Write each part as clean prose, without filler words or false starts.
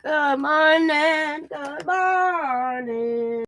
Good morning. Good morning.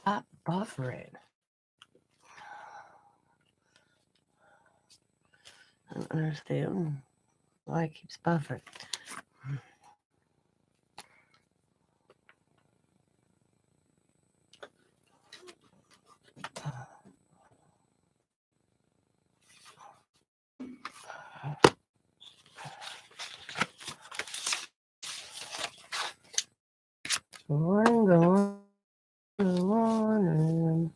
Stop buffering. I don't understand why it keeps buffering. Good morning.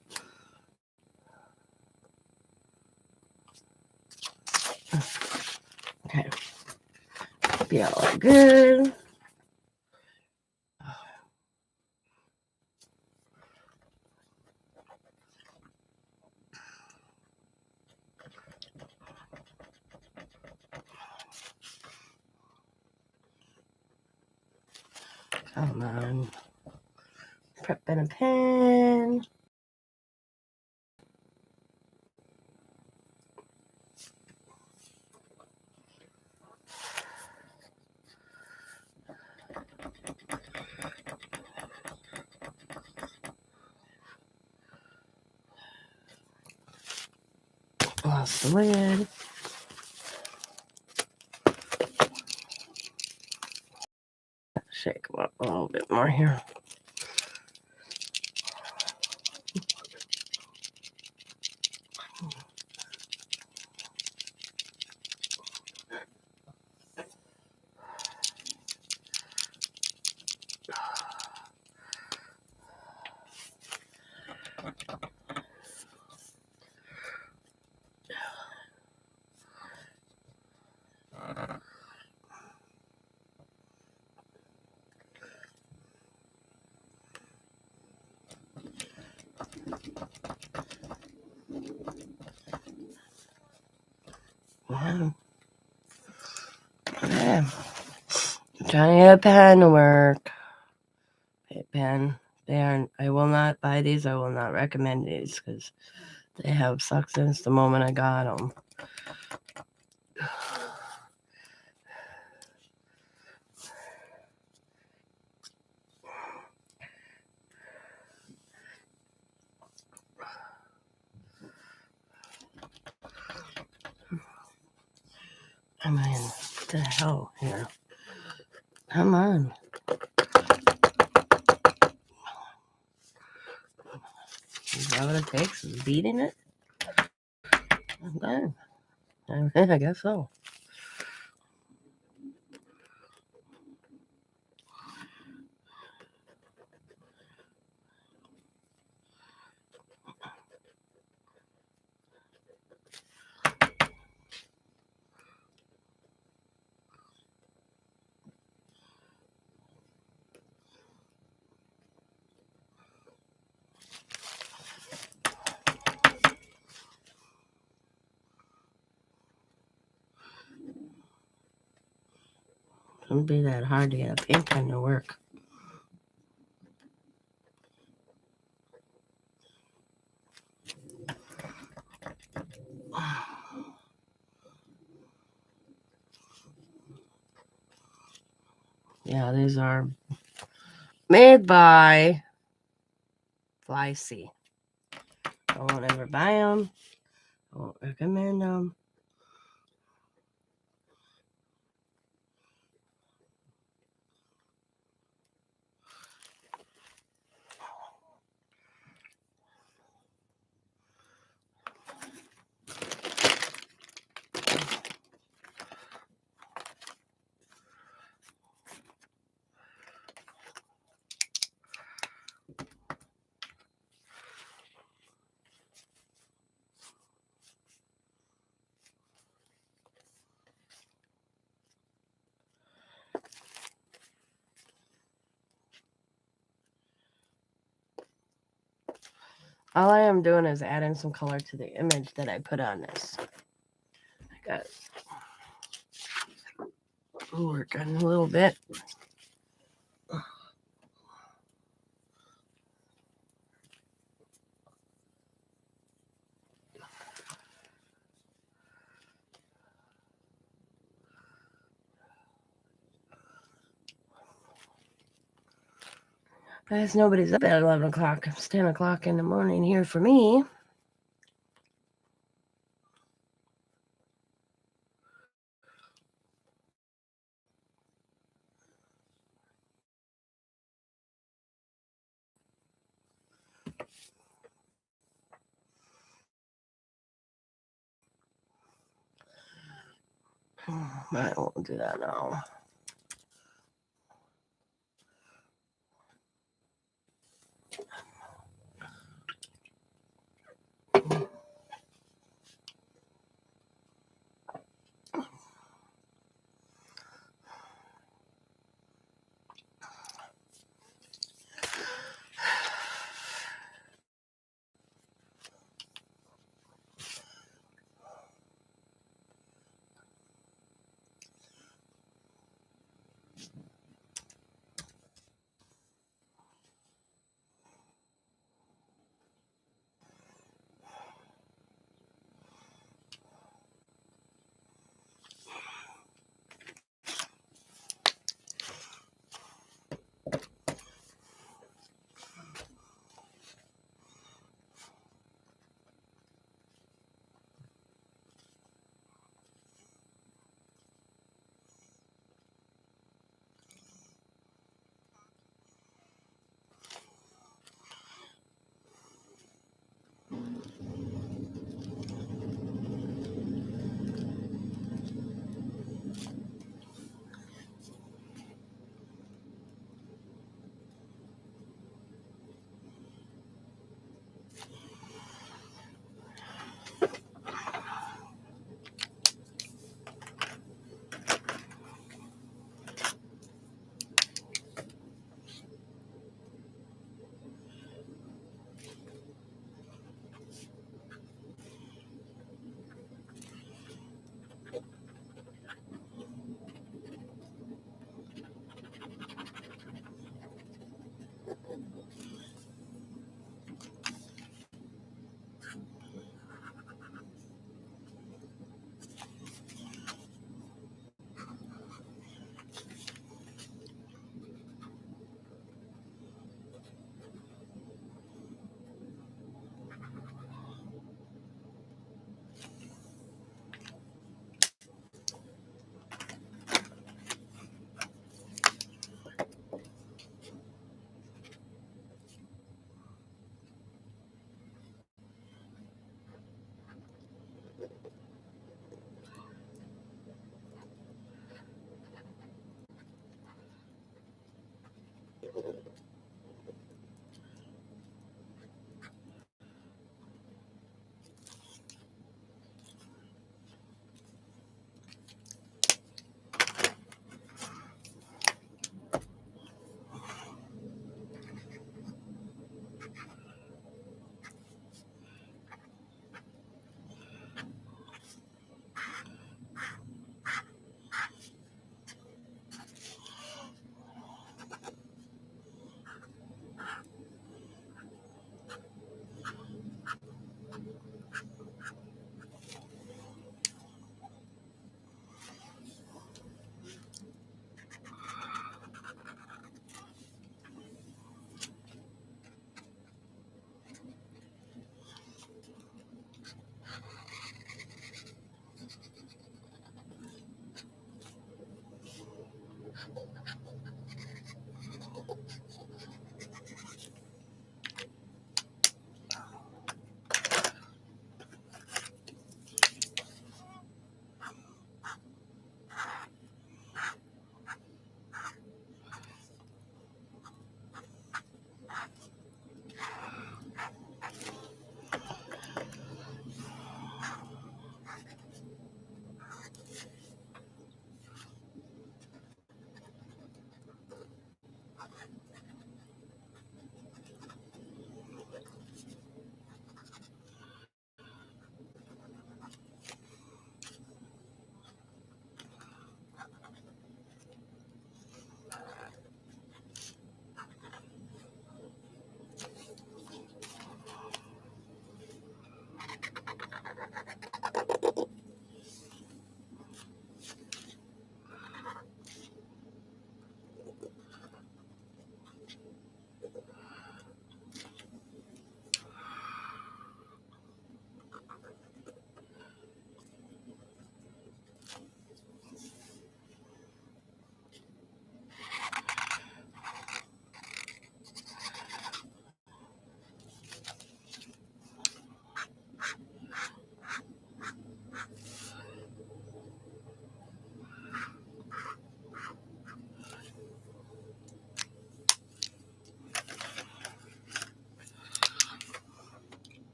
Okay. Be all good. Come on. Prep and a pen. Lost the lid. Shake them up a little bit more here. Wow. Yeah. I'm trying to get a pen to work. Pen. I will not buy these. I will not recommend these because they have sucked since the moment I got them. I mean, what the hell here? Come on. Is that what it takes? Is beating it? Okay. I guess so. It wouldn't be that hard to get a paint pen to work. Yeah, these are made by Fly C. I won't ever buy them. I won't recommend them. All I am doing is adding some color to the image that I put on this. I got working a little bit. Guys, nobody's up at 11 o'clock. It's 10 o'clock in the morning here for me. I won't do that now.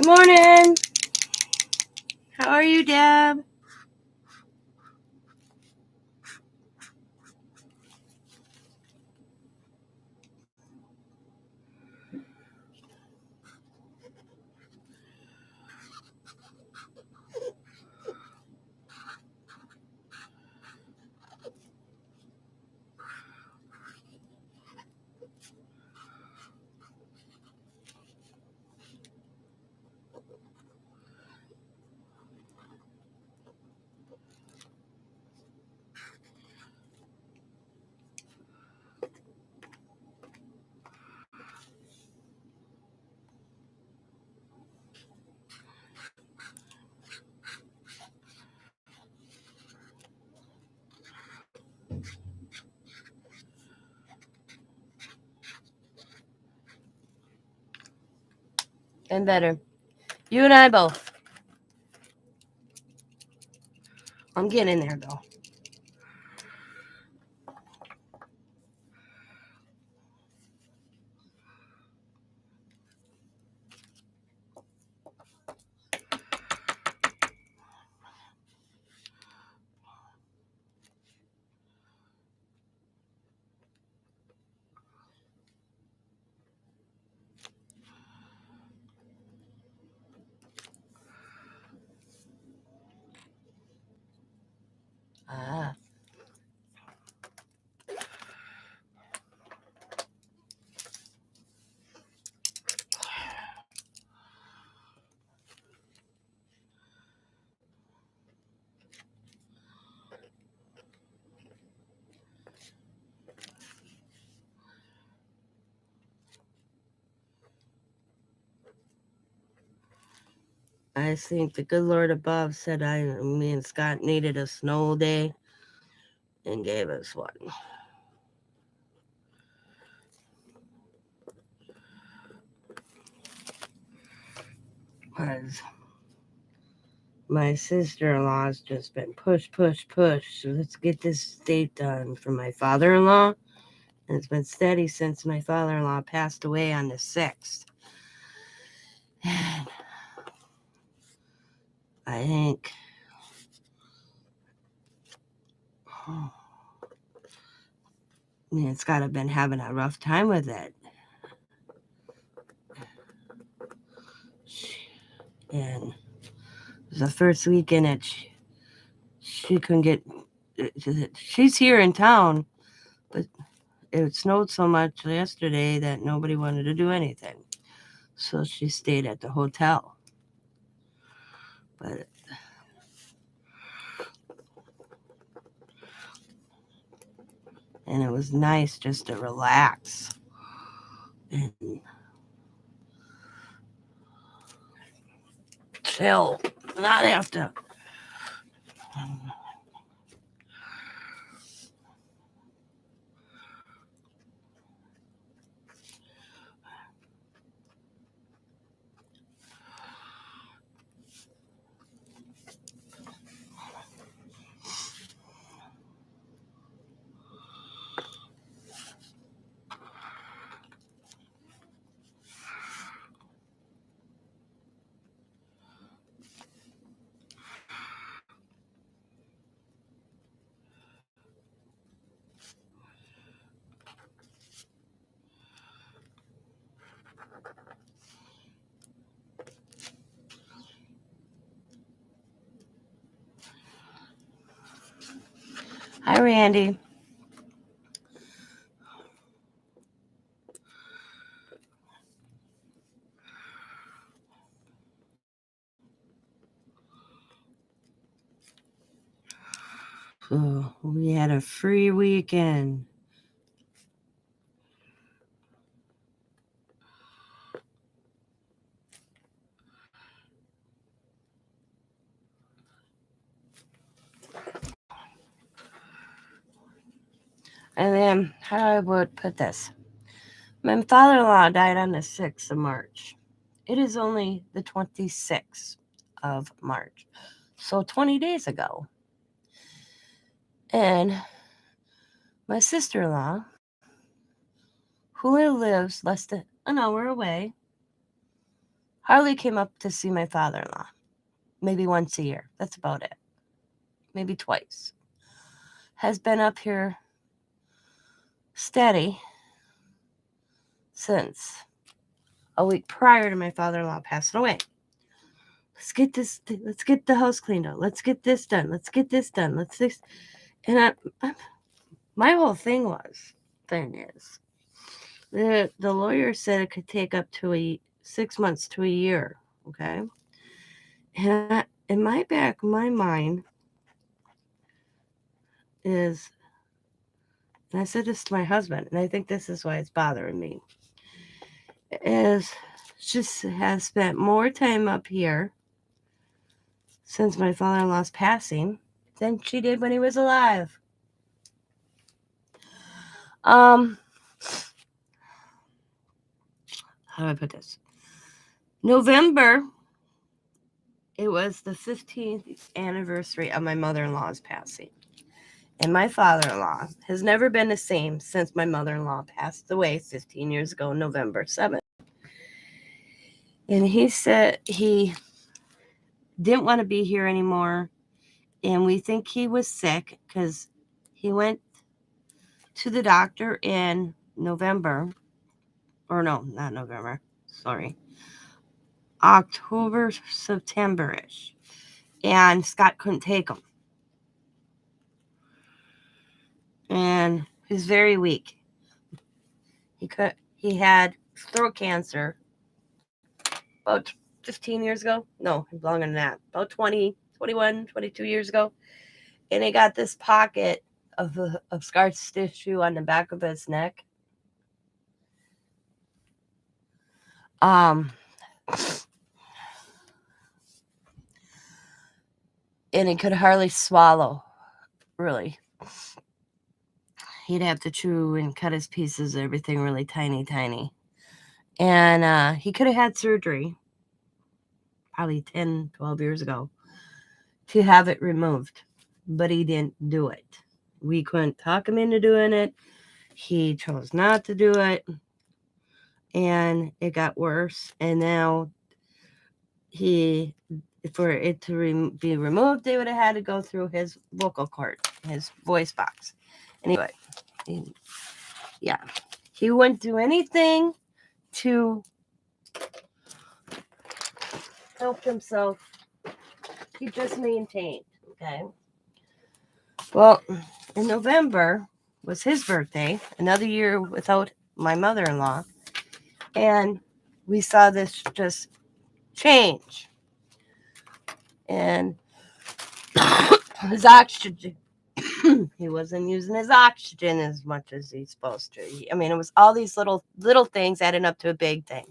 morning. How are you, Deb? And better. You and I both. I'm getting there, though. Ah. I think the good Lord above said me and Scott needed a snow day and gave us one. Because my sister-in-law's just been push. So let's get this state done for my father-in-law. And it's been steady since my father-in-law passed away on the 6th. And I think me and Scott have been having a rough time with it. And it was the first weekend that she couldn't get. She's here in town, but it snowed so much yesterday that nobody wanted to do anything. So she stayed at the hotel. But and it was nice just to relax and chill, not have to. Hi, Randy. So we had a free weekend. And then, how I would put this. My father-in-law died on the 6th of March. It is only the 26th of March. So 20 days ago. And my sister-in-law, who lives less than an hour away, Hardly came up to see my father-in-law. Maybe once a year. That's about it. Maybe twice. Has been up here steady since a week prior to my father-in-law passing away. Let's get the house cleaned out. Let's get this done. Let's get this done. Let's this. And my whole thing is, the lawyer said it could take up to 6 months to a year. Okay. And in my back, my mind is, and I said this to my husband, and I think this is why it's bothering me, is just has spent more time up here since my father-in-law's passing than she did when he was alive. How do I put this? November, it was the 15th anniversary of my mother-in-law's passing. And my father-in-law has never been the same since my mother-in-law passed away 15 years ago, November 7th. And he said he didn't want to be here anymore. And we think he was sick because he went to the doctor in November. Or no, not November. Sorry. October, September-ish. And Scott couldn't take him. And he's very weak. He had throat cancer about 15 years ago. No, longer than that. About 20, 21, 22 years ago. And he got this pocket of scar tissue on the back of his neck. And he could hardly swallow, really. He'd have to chew and cut his pieces, everything really tiny, tiny. And he could have had surgery probably 10, 12 years ago to have it removed, but he didn't do it. We couldn't talk him into doing it. He chose not to do it, and it got worse. And now for it to be removed, they would have had to go through his vocal cord, his voice box. Anyway, he wouldn't do anything to help himself. He just maintained, okay? Well, in November was his birthday, another year without my mother-in-law, and we saw this just change. And his oxygen, he wasn't using his oxygen as much as he's supposed to. I mean, it was all these little things adding up to a big thing.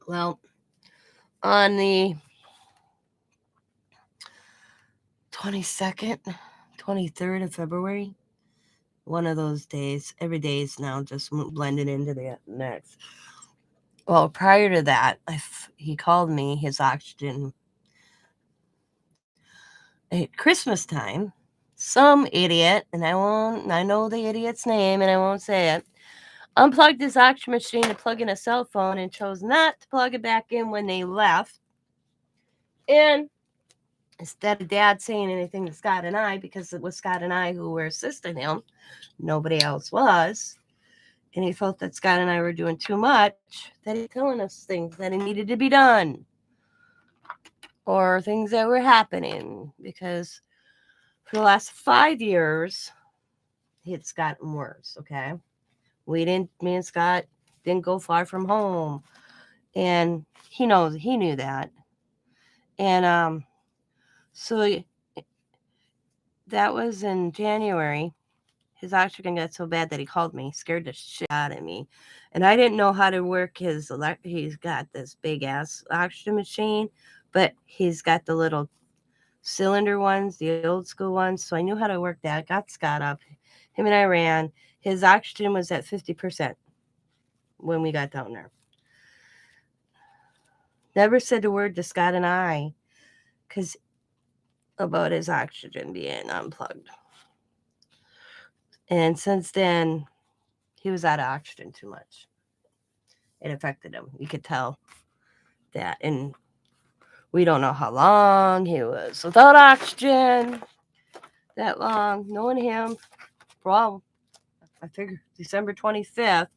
Well, on the 22nd, 23rd of February, one of those days, every day is now just blended into the next. Well, prior to that, he called me, his oxygen, at Christmas time. Some idiot, and I know the idiot's name and I won't say it, unplugged his oxygen machine to plug in a cell phone and chose not to plug it back in when they left. And instead of Dad saying anything to Scott and I, because it was Scott and I who were assisting him, nobody else was, and he felt that Scott and I were doing too much, that he's telling us things that needed to be done or things that were happening, because for the last 5 years, it's gotten worse, okay? Me and Scott didn't go far from home, and he knew that. And so that was in January. His oxygen got so bad that he called me, scared the shit out of me. And I didn't know how to work he's got this big ass oxygen machine, but he's got the little cylinder ones, the old school ones. So I knew how to work that. Got Scott up. Him and I ran. His oxygen was at 50% when we got down there. Never said a word to Scott and I about his oxygen being unplugged. And since then, he was out of oxygen too much. it affected him. You could tell that. And we don't know how long he was without oxygen, that long, knowing him. Well, I figure December 25th.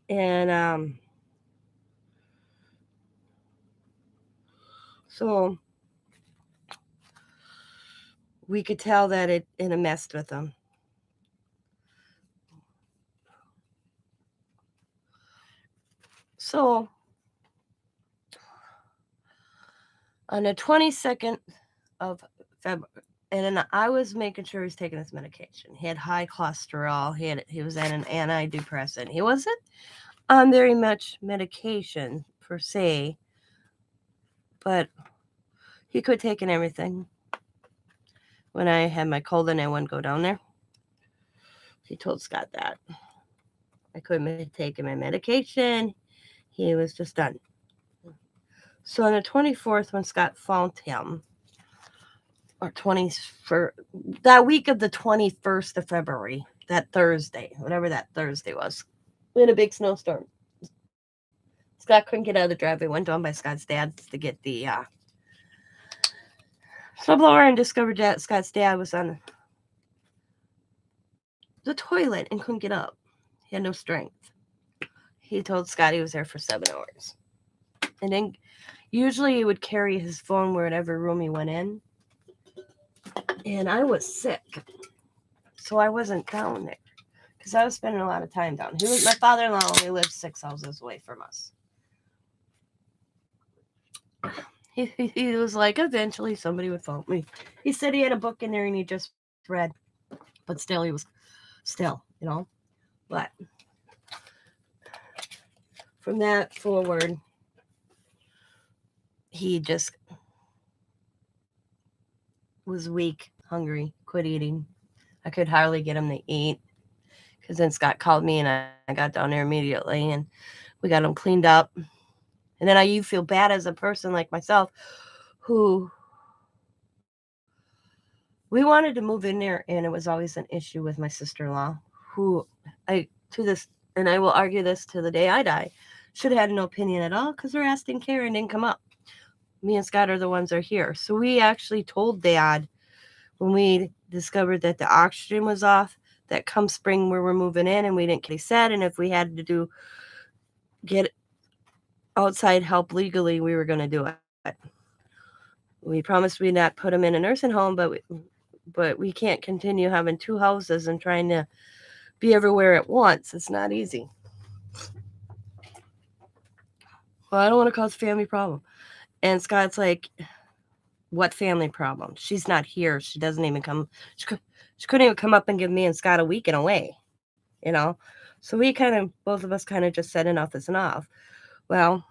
And so we could tell that it messed with him. So on the 22nd of February, and then I was making sure he was taking his medication. He had high cholesterol. He was on an antidepressant. He wasn't on very much medication per se, but he could take in everything. When I had my cold and I wouldn't go down there, he told Scott that I couldn't take my medication. He was just done. So on the 24th, when Scott found him, or 21st, that week of the 21st of February, that Thursday, whatever that Thursday was, in a big snowstorm. Scott couldn't get out of the driveway, went down by Scott's dad's to get the snowblower and discovered that Scott's dad was on the toilet and couldn't get up. He had no strength. He told Scott he was there for 7 hours. And then usually he would carry his phone wherever room he went in. And I was sick, so I wasn't down there because I was spending a lot of time down. My father-in-law only lived 6 houses away from us. He was like, eventually somebody would phone me. He said he had a book in there and he just read, but still he was still, But from that forward, he just was weak, hungry, quit eating. I could hardly get him to eat because then Scott called me and I got down there immediately and we got him cleaned up. And then you feel bad as a person like myself who we wanted to move in there, and it was always an issue with my sister-in-law who I will argue this to the day I die, should have had no opinion at all because her ass didn't care and didn't come up. Me and Scott are the ones that are here. So we actually told Dad when we discovered that the oxygen was off, that come spring where we're moving in, and we didn't get what he said, and if we had to get outside help legally, we were going to do it. We promised we'd not put him in a nursing home, but we can't continue having 2 houses and trying to be everywhere at once. It's not easy. Well, I don't want to cause a family problem. And Scott's like, what family problem? She's not here. She doesn't even come. She couldn't even come up and give me and Scott a weekend away, So both of us kind of just said enough is enough. Well,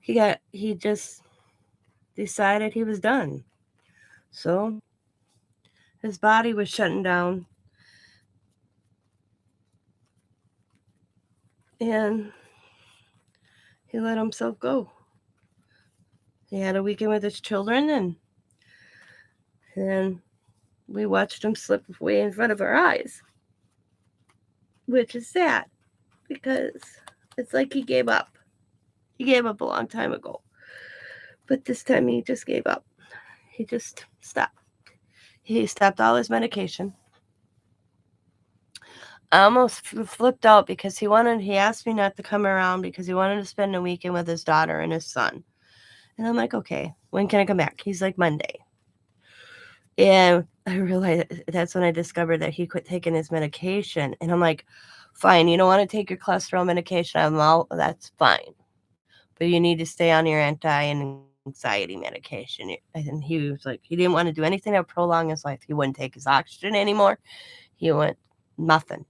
he just decided he was done. So his body was shutting down. And he let himself go. He had a weekend with his children, and we watched him slip away in front of our eyes, which is sad because it's like he gave up. He gave up a long time ago. But this time he just gave up. He just stopped. He stopped all his medication. I almost flipped out because he asked me not to come around because he wanted to spend a weekend with his daughter and his son. And I'm like, okay, when can I come back? He's like, Monday. And I realized that's when I discovered that he quit taking his medication. And I'm like, fine, you don't want to take your cholesterol medication. That's fine. But you need to stay on your anti-anxiety medication. And he was like, he didn't want to do anything that would prolong his life. He wouldn't take his oxygen anymore. He went nothing.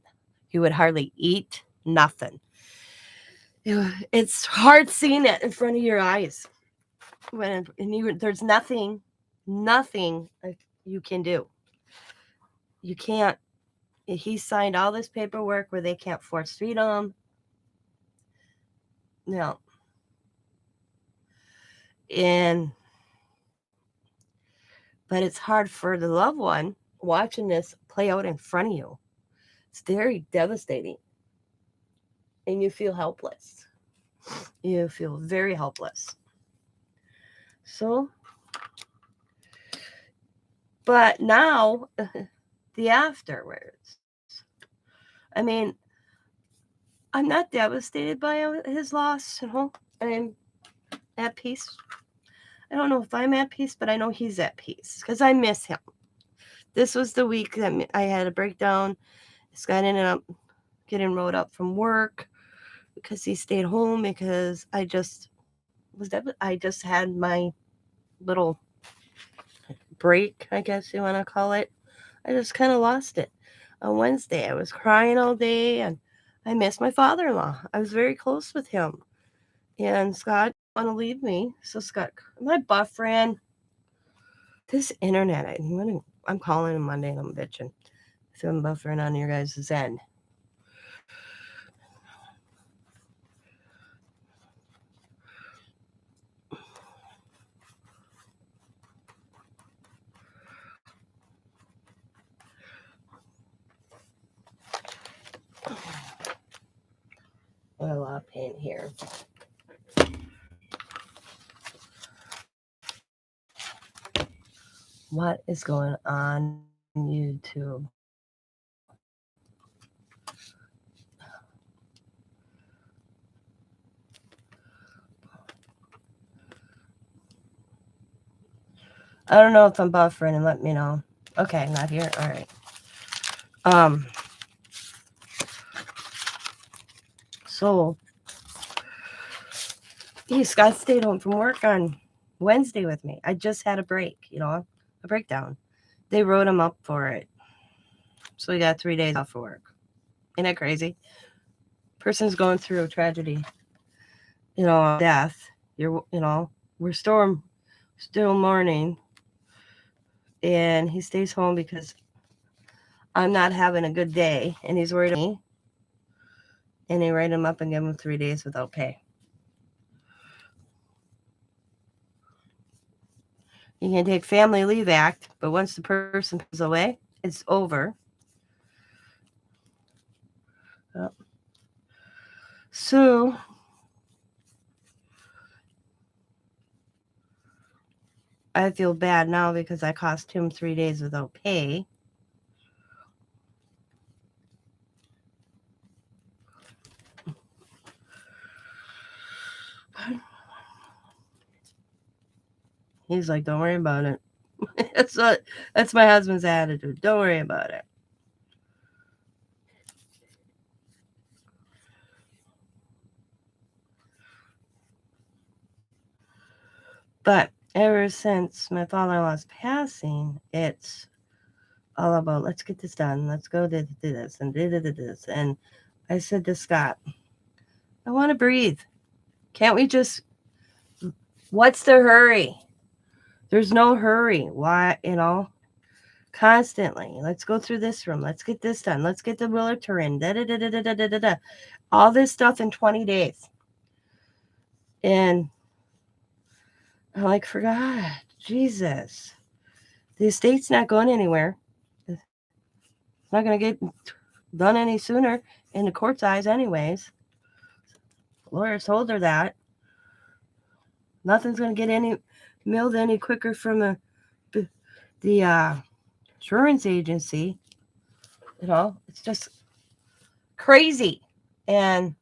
He would hardly eat, nothing. It's hard seeing it in front of your eyes. There's nothing you can do. You can't. He signed all this paperwork where they can't force feed him. No. But it's hard for the loved one watching this play out in front of you. It's very devastating. and you feel helpless. You feel very helpless. So, but now, the afterwards, I mean, I'm not devastated by his loss, I'm at peace. I don't know if I'm at peace, but I know he's at peace because I miss him. This was the week that I had a breakdown. Scott ended up getting rode up from work because he stayed home because I just had my little break, I guess you want to call it. I just kind of lost it. On Wednesday, I was crying all day and I missed my father in law. I was very close with him. And Scott didn't want to leave me. So, Scott, my boyfriend, this internet, I'm calling him Monday and I'm bitching. So I'm buffering on your guys' end. I have a lot of pain here. What is going on YouTube? I don't know if I'm buffering and let me know. Okay, not here. All right. So Scott stayed home from work on Wednesday with me. I just had a break, a breakdown. They wrote him up for it. So we got 3 days off of work. Isn't that crazy? Person's going through a tragedy, death. We're still mourning. And he stays home because I'm not having a good day. And he's worried about me. And they write him up and give him 3 days without pay. You can take Family Leave Act, but once the person passes away, it's over. So I feel bad now because I cost him 3 days without pay. He's like, don't worry about it. That's my husband's attitude. Don't worry about it. But ever since my father-in-law's passing, it's all about let's get this done. Let's go do this and do this. And I said to Scott, I want to breathe. Can't we just? What's the hurry? There's no hurry. Why? Constantly. Let's go through this room. Let's get this done. Let's get the realtor in. All this stuff in 20 days. And I'm like, for God, Jesus. The estate's not going anywhere. It's not going to get done any sooner in the court's eyes anyways. Lawyers told her that. Nothing's going to get milled any quicker from the insurance agency. It's just crazy. And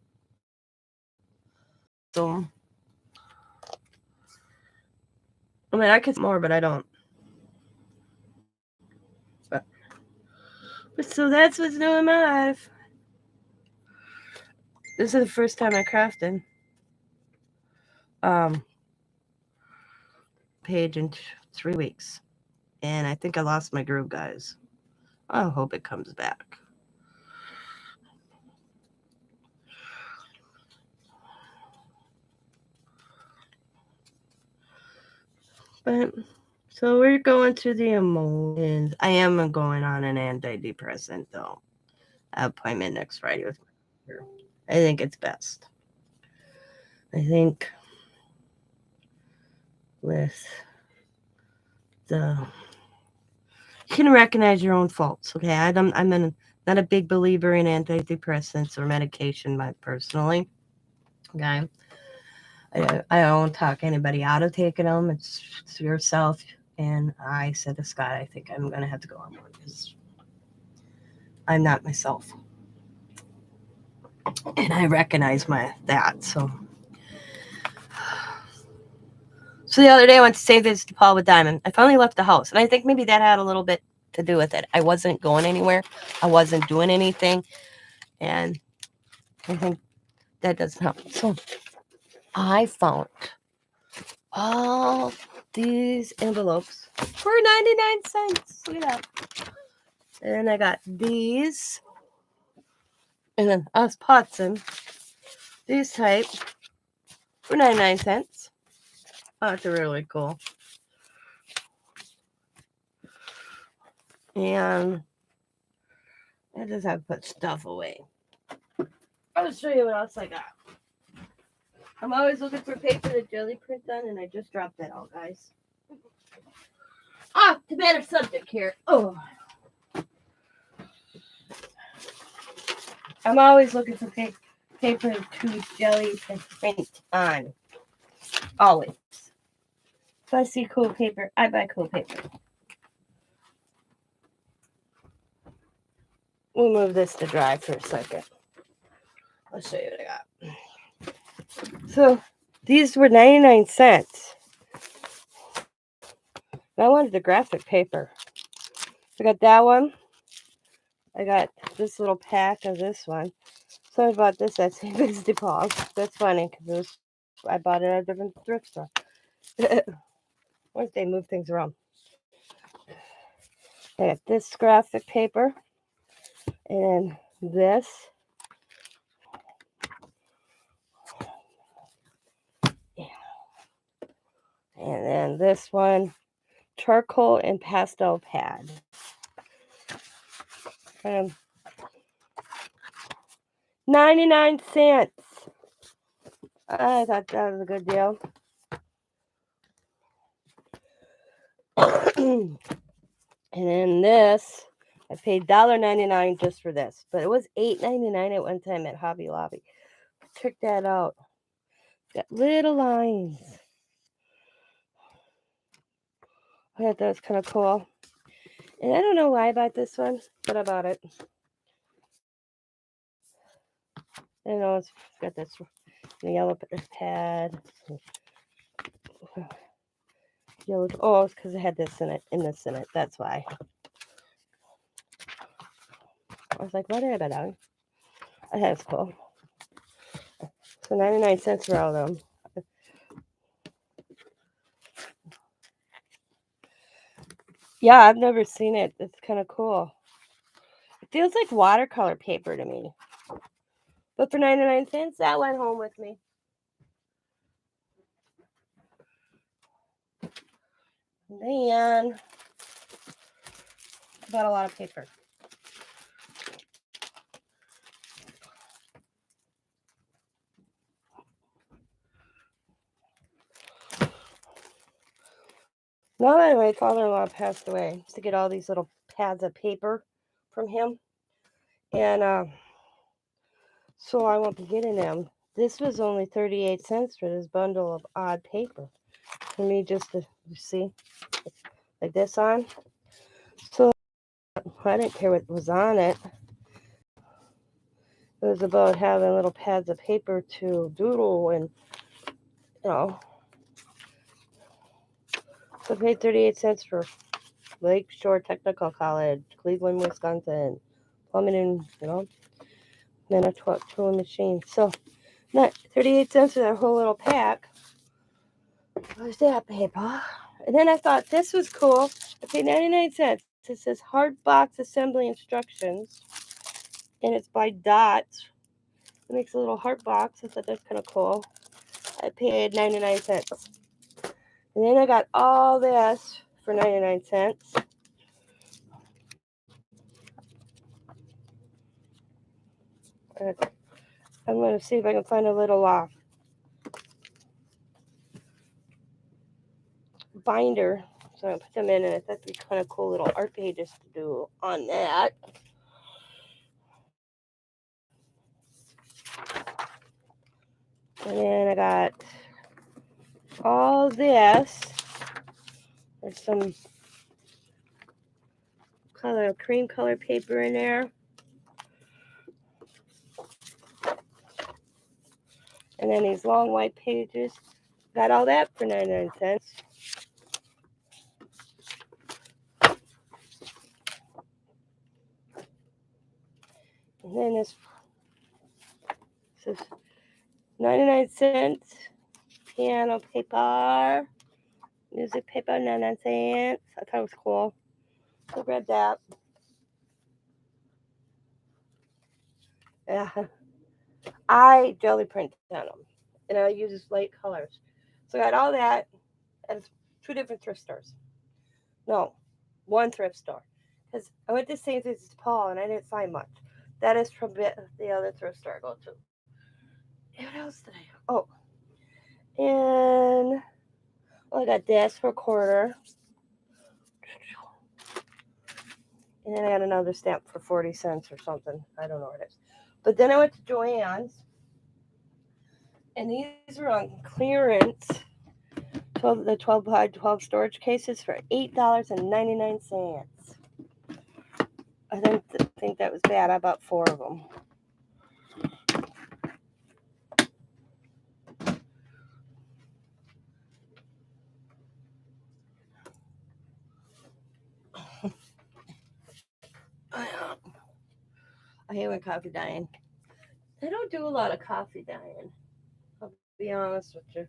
so, I mean, I could say more, but I don't. But so that's what's new in my life. This is the first time I crafted page in 3 weeks. And I think I lost my groove, guys. I hope it comes back. But so we're going through the emotions. I am going on an antidepressant though. Appointment next Friday with my doctor. I think it's best. I think with you can recognize your own faults. Okay, I'm not Not a big believer in antidepressants or medication, personally. Okay. I don't talk anybody out of taking them. It's yourself. And I said to Scott, I think I'm going to have to go on one because I'm not myself. And I recognize that. So the other day I went to say this to Paul with Diamond. I finally left the house. And I think maybe that had a little bit to do with it. I wasn't going anywhere. I wasn't doing anything. And I think that doesn't help. So I found all these envelopes for 99 cents. Look at that. And I got these. And then us Potson. These type for 99 cents. Oh, it's really cool. And I just have to put stuff away. I'll show you what else I got. I'm always looking for paper to jelly print on, and I just dropped that out, guys. The better subject here. Oh. I'm always looking for paper to jelly to print on. Always. If I see cool paper, I buy cool paper. We'll move this to dry for a second. I'll show you what I got. So, these were 99 cents. And I wanted the graphic paper. I got that one. I got this little pack of this one. So I bought this at St. Vincent de Paul. That's funny because I bought it at a different thrift store. Once they move things around. I got this graphic paper. And this. And then this one. Charcoal and pastel pad. 99 cents. I thought that was a good deal. And then this, I paid $1.99 just for this, but it was $8.99 at one time at Hobby Lobby. Check that out. Got little lines. I thought that was kind of cool. And I don't know why I bought this one, but I bought it. I know it's got this yellow pad. Yellow. Oh, it's because it had this in it. That's why. I was like, what did I buy that? That's cool. So 99 cents for all of them. Yeah, I've never seen it. It's kind of cool. It feels like watercolor paper to me. But for 99 cents, that went home with me. And then, bought a lot of paper. Now that my father-in-law passed away, I used to get all these little pads of paper from him. And so I won't be getting them. This was only 38 cents for this bundle of odd paper. For me just to see, like this on. So I didn't care what was on it. It was about having little pads of paper to doodle and, you know. So I paid 38 cents for Lakeshore Technical College, Cleveland, Wisconsin, plumbing and, Manitowoc tooling machine. So, not 38 cents for that whole little pack. Where's that paper? And then I thought this was cool. I paid 99 cents. It says hard box assembly instructions. And it's by Dots. It makes a little heart box. I thought that's kind of cool. I paid 99 cents. And then I got all this for 99 cents. I'm going to see if I can find a little binder. So I'm going to put them in, and I thought it'd be kind of cool little art pages to do on that. And then I got all this. There's some cream color paper in there. And then these long white pages. Got all that for 99 cents. And then this is 99 cents. Piano paper. Music paper, 99 cents. I thought it was cool. So grab that. Yeah. I jelly print on them. And I use light colors. So I got all that at 2 different thrift stores. No, 1 thrift store. Because I went to St. Vincent Paul and I didn't find much. That is from the other thrift store I go to. And what else did I? Oh. And I got this for $1. And then I got another stamp for 40 cents or something. I don't know what it is. But then I went to Joann's. And these were on clearance. The 12 by 12 storage cases for $8.99. I didn't think that was bad. I bought 4 of them. I hate when coffee dying. I don't do a lot of coffee dying. I'll be honest with you.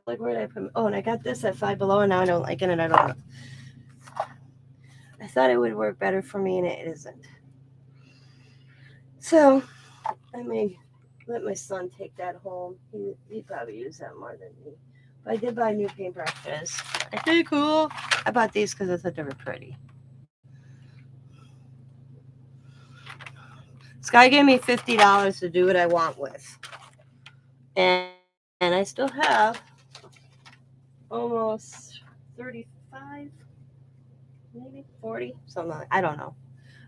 Like, where did I put? Oh, and I got this at Five Below, and now I don't like it, and I don't know. I thought it would work better for me, and it isn't. So I may let my son take that home. He'd probably use that more than me. But I did buy new paintbrushes. I think cool. I bought these because I thought they were pretty. This guy gave me $50 to do what I want with. And I still have almost 35, maybe 40, something like I don't know.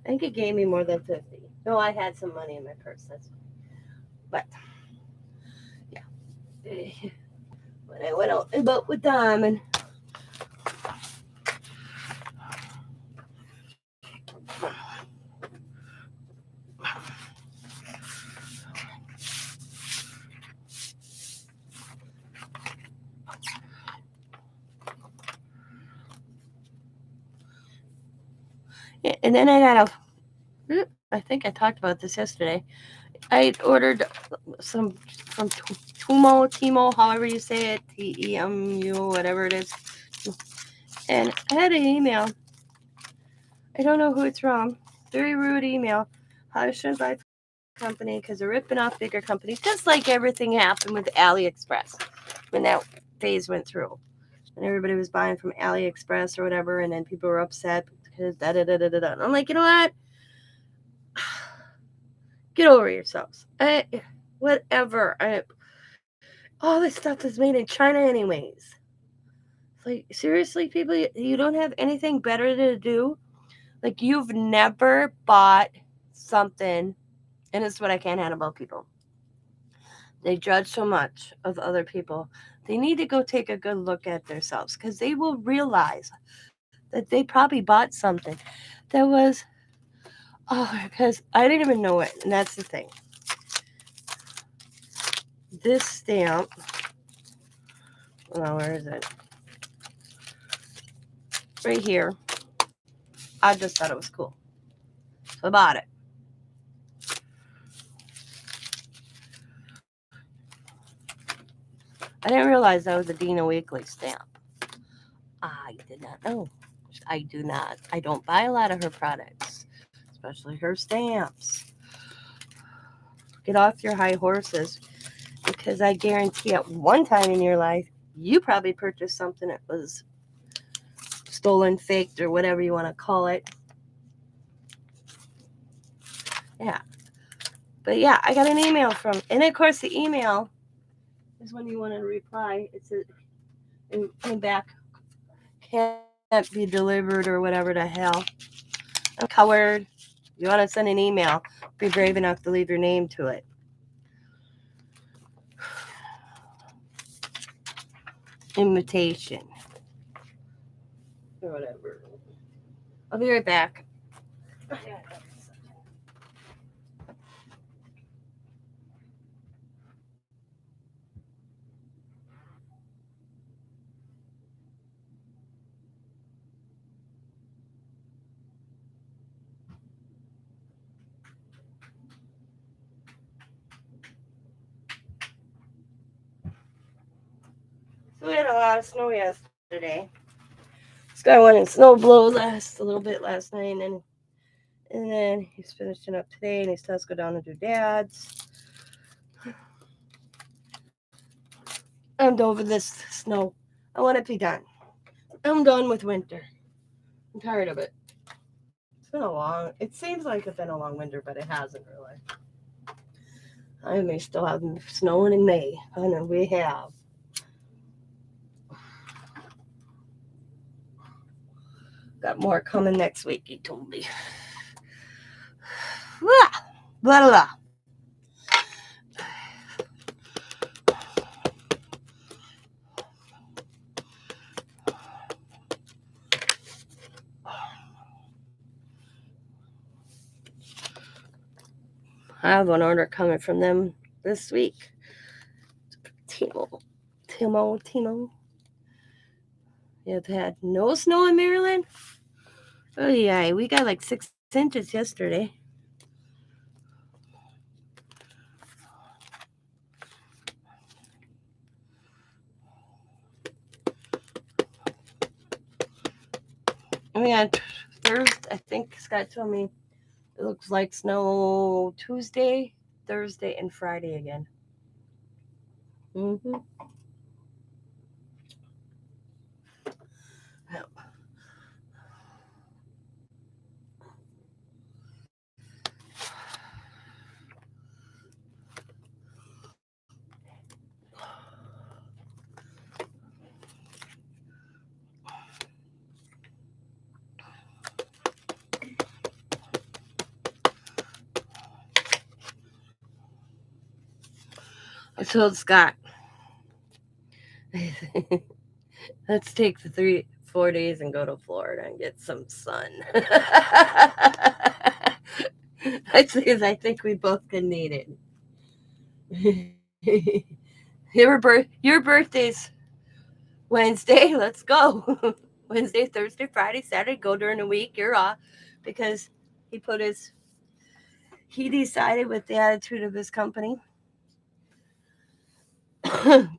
I think it gave me more than 50. No, I had some money in my purse. That's fine. But yeah. When I went out and boat with Diamond. Yeah, and then I got I think I talked about this yesterday. I ordered some from Timo, however you say it, TEMU, whatever it is. And I had an email. I don't know who it's from. Very rude email. I shouldn't buy company because they're ripping off bigger companies, just like everything happened with AliExpress when that phase went through. And everybody was buying from AliExpress or whatever, and then people were upset because da-da-da-da-da-da. And I'm like, you know what? Get over yourselves. Whatever. All this stuff is made in China anyways. Like, seriously, people, you don't have anything better to do? Like, you've never bought something, and this is what I can't handle about people. They judge so much of other people. They need to go take a good look at themselves because they will realize that they probably bought something that was, because I didn't even know it, and that's the thing. This stamp, where is it? Right here. I just thought it was cool. So I bought it. I didn't realize that was a Dina Weekly stamp. I did not know. I do not. I don't buy a lot of her products, especially her stamps. Get off your high horses, because I guarantee at one time in your life, you probably purchased something that was stolen, faked, or whatever you want to call it. Yeah. But yeah, I got an email from, and of course the email is when you want to reply. It's in back, can't be delivered or whatever the hell. I'm coward. You want to send an email, be brave enough to leave your name to it. invitation or whatever. I'll be right back. So we had a lot of snow yesterday. This guy went and snow blow a little bit last night, and then he's finishing up today, and he's telling us to go down and do Dad's. I'm done with this snow. I want it to be done. I'm done with winter. I'm tired of it. It's been it seems like it's been a long winter, but it hasn't really. I may still have snowing in May. I know we have. Got more coming next week, he told me. Blah, blah, blah. I have an order coming from them this week. Timo. It had no snow in Maryland. Oh yeah, we got like 6 inches yesterday. We had Thursday. I think Scott told me it looks like snow Tuesday, Thursday, and Friday again. Mm-hmm. Yep. I told Scott, let's take the 4 days and go to Florida and get some sun. I think we both can need it. Your birthday's Wednesday. Let's go. Wednesday, Thursday, Friday, Saturday. Go during the week. You're off because he decided with the attitude of his company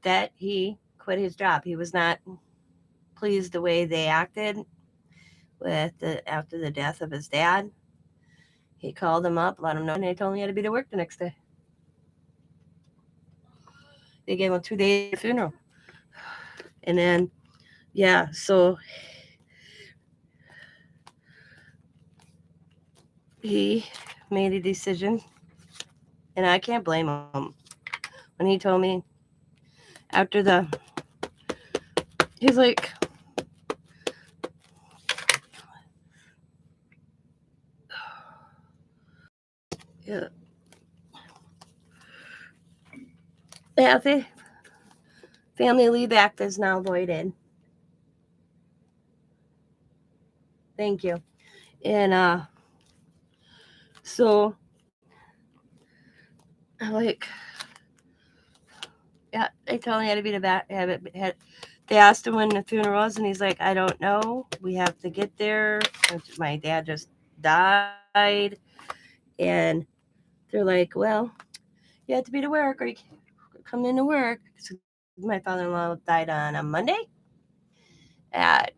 that he quit his job. He was not pleased the way they acted after the death of his dad. He called them up, let them know, and they told him he had to be to work the next day. They gave him 2 days of funeral. And then, yeah, so he made a decision, and I can't blame him. When he told me after he's like, yeah, the Family Leave Act is now voided. Thank you. And so I'm like, yeah, they told me I had to be the back. They asked him when the funeral was, and he's like, I don't know. We have to get there. My dad just died, and they're like, well, you have to be to work, or you come into work. So my father-in-law died on a Monday at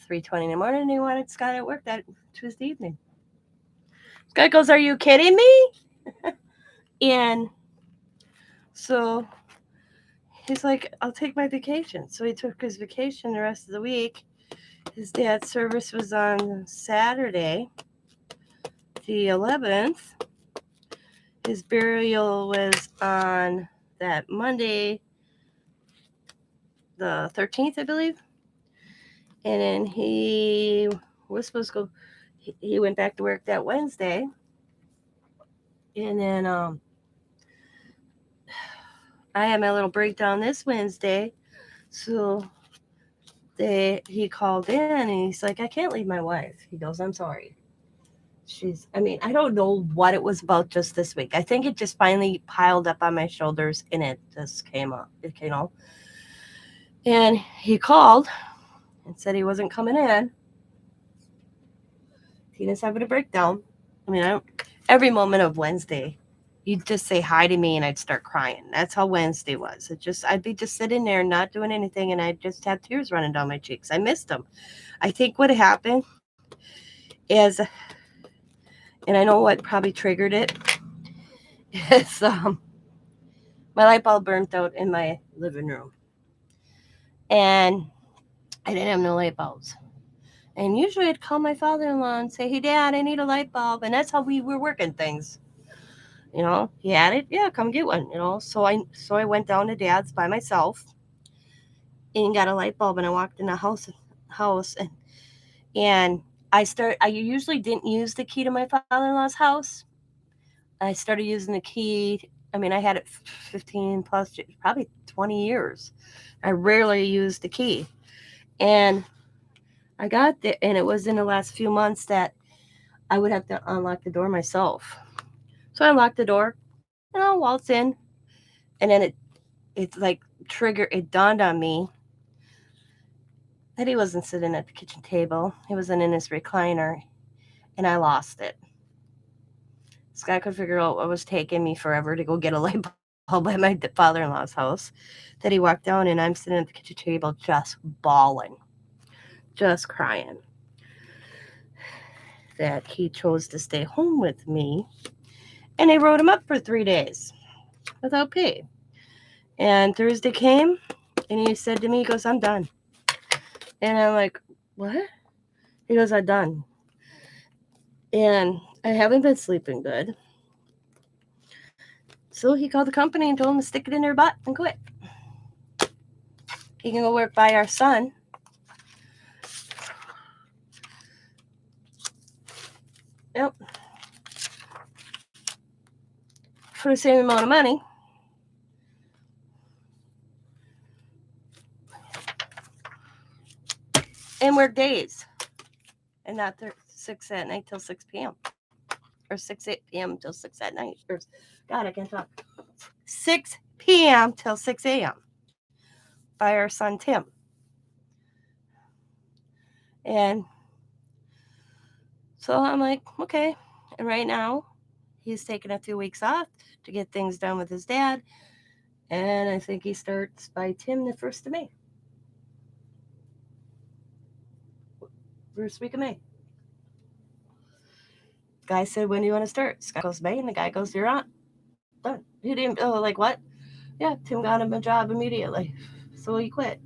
3:20 in the morning, and he wanted Scott at work that Tuesday evening. Scott goes, are you kidding me? And so he's like, I'll take my vacation. So he took his vacation the rest of the week. His dad's service was on Saturday, the 11th. His burial was on that Monday, the 13th, I believe. And then he was supposed to go, he went back to work that Wednesday. And then I had my little breakdown this Wednesday. So he called in and he's like, I can't leave my wife. He goes, I'm sorry. I don't know what it was about just this week. I think it just finally piled up on my shoulders and it just came up. And he called and said he wasn't coming in. Tina's having a breakdown. Every moment of Wednesday, you'd just say hi to me and I'd start crying. That's how Wednesday was. I'd be just sitting there not doing anything and I'd just have tears running down my cheeks. I missed him. I think what happened is, and I know what probably triggered it, is my light bulb burnt out in my living room. And I didn't have no light bulbs. And usually I'd call my father-in-law and say, hey, Dad, I need a light bulb. And that's how we were working things. He had it. Yeah, come get one. So I went down to Dad's by myself and got a light bulb. And I walked in the house and I usually didn't use the key to my father-in-law's house. I started using the key. I had it 15 plus, probably 20 years. I rarely used the key. And I got there, and it was in the last few months that I would have to unlock the door myself. So I unlocked the door, and I'll waltz in, and then it's like it dawned on me that he wasn't sitting at the kitchen table. He wasn't in his recliner, and I lost it. Scott could figure out what was taking me forever to go get a light bulb at my father-in-law's house. That he walked down, and I'm sitting at the kitchen table just bawling, just crying. That he chose to stay home with me, and they wrote him up for 3 days without pay. And Thursday came, and he said to me, he goes, I'm done. And I'm like, what? He goes, I'm done. And I haven't been sleeping good. So he called the company and told them to stick it in their butt and quit. He can go work by our son. Yep. For the same amount of money. And work days. And not 6 at night till 6 p.m. Or 6 p.m. till 6 at night. God, I can't talk. 6 p.m. till 6 a.m. by our son Tim. And so I'm like, okay. And right now, he's taking a few weeks off to get things done with his dad. And I think he starts by Tim the 1st of May. First week of May. Guy said, when do you want to start? Scott goes, May. And the guy goes, you're on. Done. He didn't, like what? Yeah, Tim got him a job immediately. So he quit.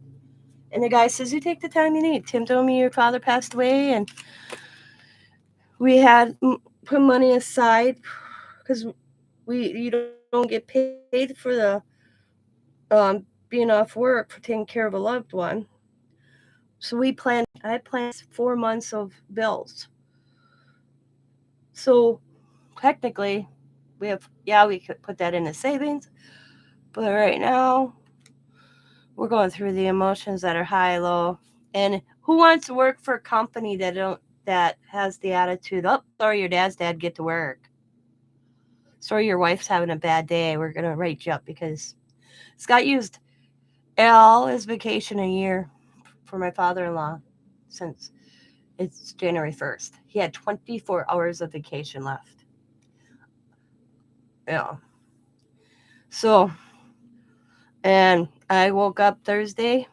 And the guy says, you take the time you need. Tim told me your father passed away and we had put money aside because you don't get paid for the being off work for taking care of a loved one. So I planned 4 months of bills. So technically we could put that into savings, but right now we're going through the emotions that are high, low. And who wants to work for a company that has the attitude, oh, sorry, your dad's dad, get to work. Sorry, your wife's having a bad day. We're going to write you up because Scott used all his vacation a year for my father-in-law since it's January 1st. He had 24 hours of vacation left. Yeah. So, and I woke up Thursday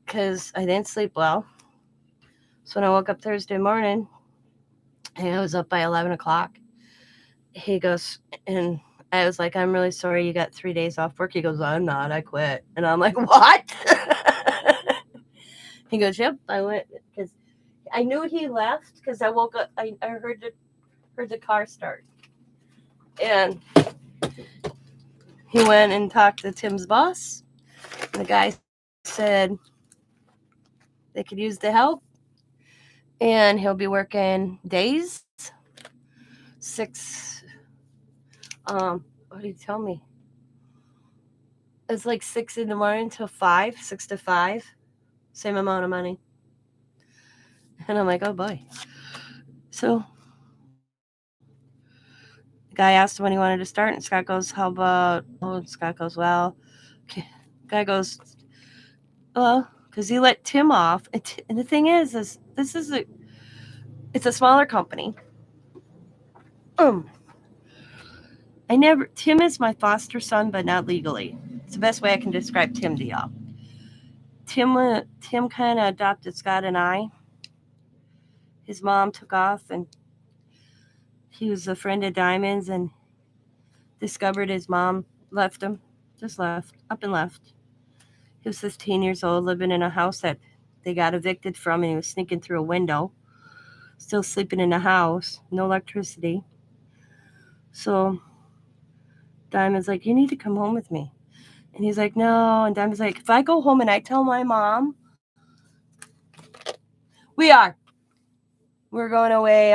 because I didn't sleep well. So when I woke up Thursday morning, and I was up by 11 o'clock, he goes, and I was like, I'm really sorry you got 3 days off work. He goes, I'm not, I quit. And I'm like, what? He goes, yep, I went, because I knew he left because I woke up, I heard the car start. And he went and talked to Tim's boss. The guy said they could use the help. And he'll be working days. 6, what did he tell me? It's like 6 in the morning till 5, 6 to 5. same amount of money. And I'm like, oh boy. So the guy asked when he wanted to start, and Scott goes, how about, oh, and Scott goes, well, okay. Guy goes, well, because he let Tim off. And the thing is this is it's a smaller company. Tim is my foster son, but not legally. It's the best way I can describe Tim to y'all. Tim kind of adopted Scott and I. His mom took off, and he was a friend of Diamond's, and discovered his mom left him, just left, up and left. He was 15 years old, living in a house that they got evicted from, and he was sneaking through a window, still sleeping in the house, no electricity. So Diamond's like, you need to come home with me. And he's like, no. And Diamond's like, if I go home and I tell my mom, we're going away.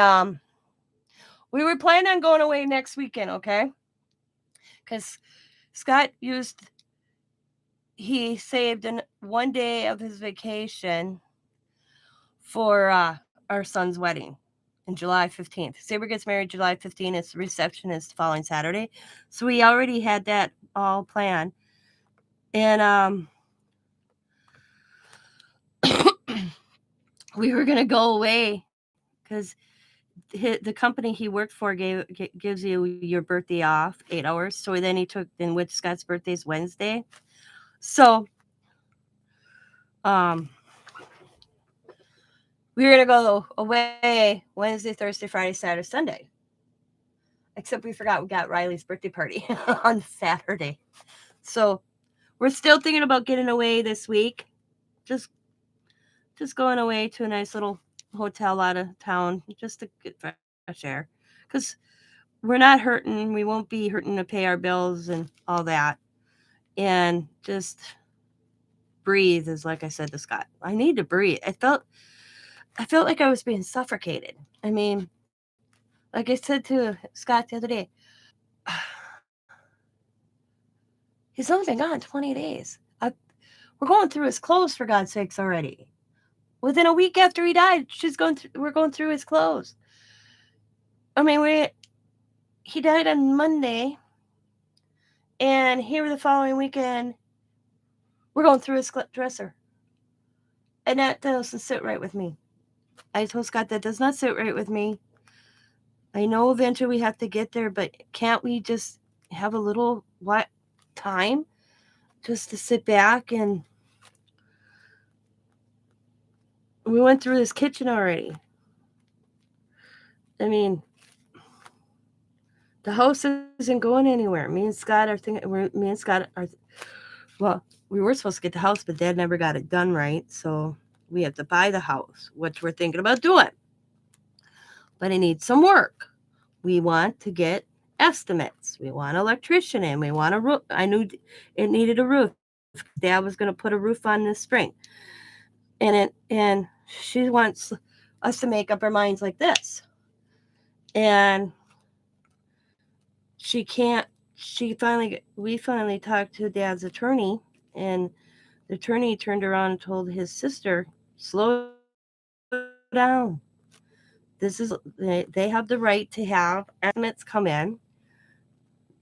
We were planning on going away next weekend, okay? Because Scott he saved 1 day of his vacation for our son's wedding in July 15th. Saber gets married July 15th. Its reception is the following Saturday. So we already had that all planned. And we were going to go away because the company he worked for gives you your birthday off 8 hours. So then with Scott's birthday is Wednesday. So we were going to go away Wednesday, Thursday, Friday, Saturday, Sunday. Except we forgot we got Riley's birthday party on Saturday. So we're still thinking about getting away this week. Just going away to a nice little hotel out of town just to get fresh air. Because we're not hurting. We won't be hurting to pay our bills and all that. And just breathe, is like I said to Scott. I need to breathe. I felt like I was being suffocated. I mean, like I said to Scott the other day, he's only been gone 20 days. We're going through his clothes, for God's sakes, already. Within a week after he died, we're going through his clothes. I mean, he died on Monday, and here the following weekend, we're going through his dresser. And that doesn't sit right with me. I told Scott that does not sit right with me. I know eventually we have to get there, but can't we just have a little time just to sit back? And we went through this kitchen already. I mean, the house isn't going anywhere. Me and Scott are well, we were supposed to get the house, but Dad never got it done right, so we have to buy the house, which we're thinking about doing. But it needs some work. We want to get estimates. We want an electrician in. We want a roof. I knew it needed a roof. Dad was going to put a roof on this spring. And she wants us to make up our minds like this. And she can't. We finally talked to Dad's attorney, and the attorney turned around and told his sister, slow down. They have the right to have estimates come in.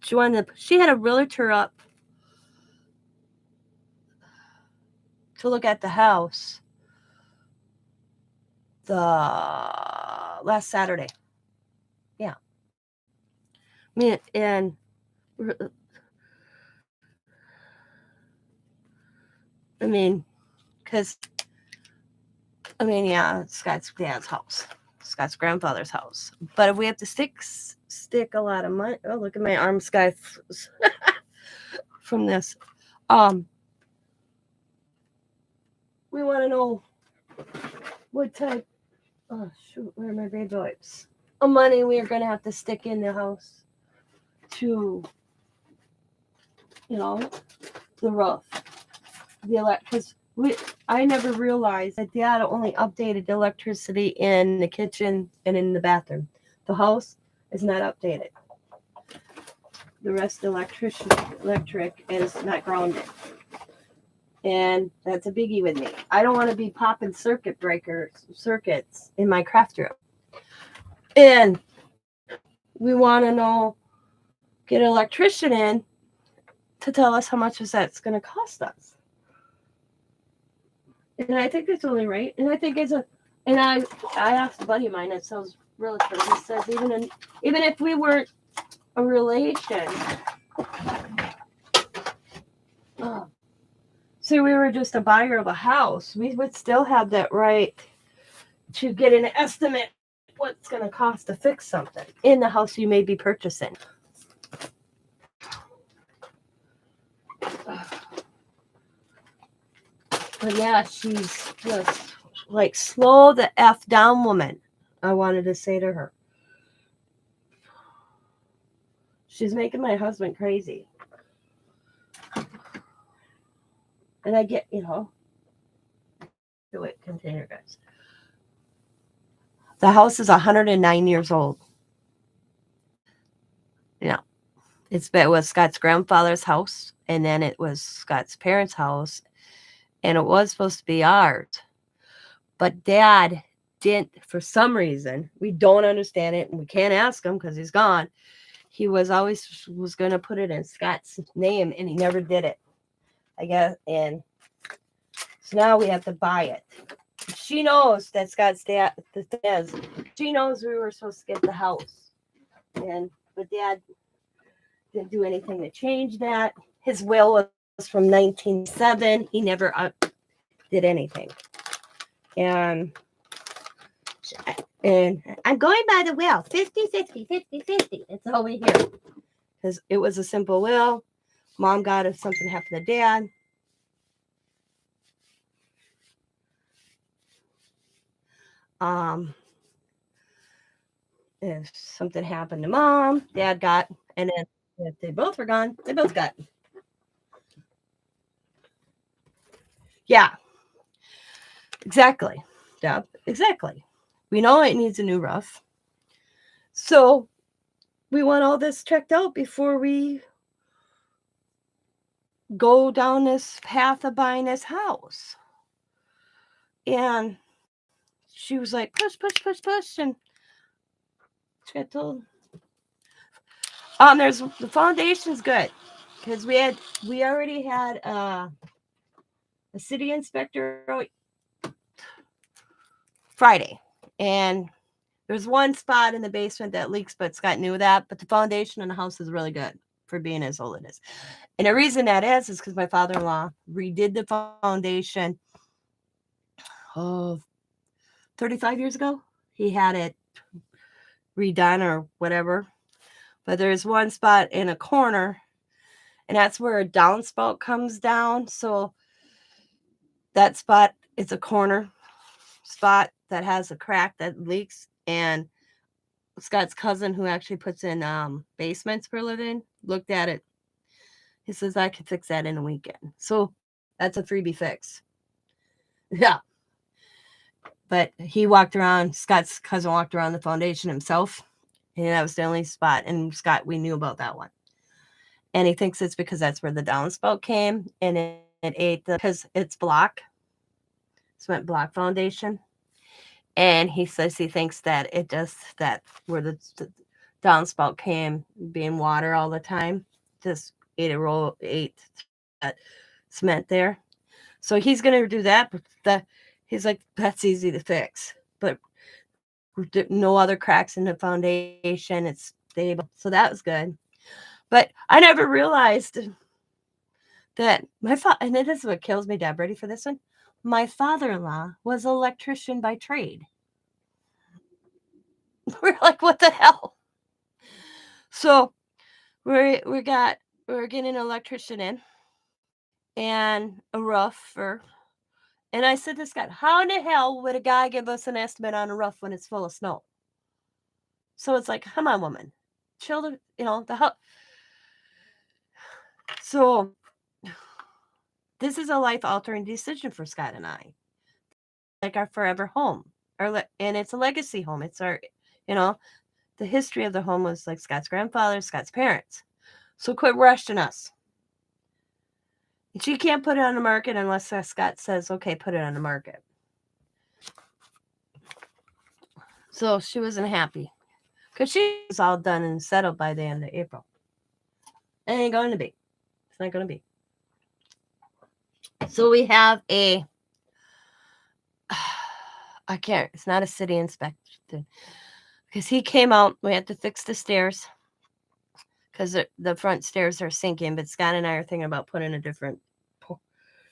She had a realtor up to look at the house the last Saturday. Yeah. And yeah, Scott's dad's house, Scott's grandfather's house. But if we have to stick a lot of money, oh, look at my arm, Sky, from this. We want to know what type. Oh shoot, where are my baby wipes? Of money we are going to have to stick in the house to, the roof, because I never realized that Dad only updated the electricity in the kitchen and in the bathroom. The house is not updated. The rest of the electric is not grounded. And that's a biggie with me. I don't want to be popping circuits in my craft room. And we want to get an electrician in to tell us how much that's going to cost us. And I think it's only right. And I think and I asked a buddy of mine that sells real estate. He says even if we weren't a relation, say we were just a buyer of a house, we would still have that right to get an estimate what's going to cost to fix something in the house you may be purchasing. But yeah, she's just like slow the F down woman, I wanted to say to her. She's making my husband crazy. And I get, do it, container guys. The house is 109 years old. It was Scott's grandfather's house, and then it was Scott's parents' house, and it was supposed to be ours. But Dad didn't, for some reason, we don't understand it, and we can't ask him because he's gone. He was going to put it in Scott's name, and he never did it, I guess. And so now we have to buy it. She knows that Scott's dad, she knows we were supposed to get the house, but Dad didn't do anything to change that. His will was from 1907. He never did anything. And I'm going by the will. 50-50, 50-50. That's all we hear. Because it was a simple will. Mom got if something happened to Dad. If something happened to Mom, Dad got, and then if they both were gone, they both got. Yeah. Exactly. Deb. Exactly. We know it needs a new roof. So we want all this checked out before we go down this path of buying this house. And she was like, push. And she got told, the foundation's good. Because we already had a city inspector Friday. And there's one spot in the basement that leaks, but Scott knew that. But the foundation in the house is really good for being as old it is. And the reason that is because my father-in-law redid the foundation 35 years ago. He had it redone or whatever. But there's one spot in a corner, and that's where a downspout comes down. So that spot is a corner spot that has a crack that leaks. And Scott's cousin, who actually puts in basements for a living, looked at it. He says, I can fix that in a weekend. So that's a freebie fix. Yeah. But he walked around, Scott's cousin walked around the foundation himself. And that was the only spot. And Scott, we knew about that one. And he thinks it's because that's where the downspout came. And it ate because it's block. Cement block foundation. And he says he thinks that it does that where the downspout came, being water all the time, just ate that cement there. So he's going to do that. But he's like, that's easy to fix. But no other cracks in the foundation. It's stable. So that was good. But I never realized that and this is what kills me, Deb. Ready for this one? My father-in-law was an electrician by trade. We're like, what the hell? So we're getting an electrician in and a roofer. And I said to Scott, how in the hell would a guy give us an estimate on a roof when it's full of snow? So it's like, come on, woman. Children, the house. So this is a life-altering decision for Scott and I. Like our forever home. And it's a legacy home. It's our, the history of the home was like Scott's grandfather, Scott's parents. So quit rushing us. She can't put it on the market unless Scott says, okay, put it on the market. So she wasn't happy because she was all done and settled by the end of April. It ain't going to be. It's not going to be. So we have it's not a city inspection because he came out. We had to fix the stairs because the front stairs are sinking. But Scott and I are thinking about putting a different.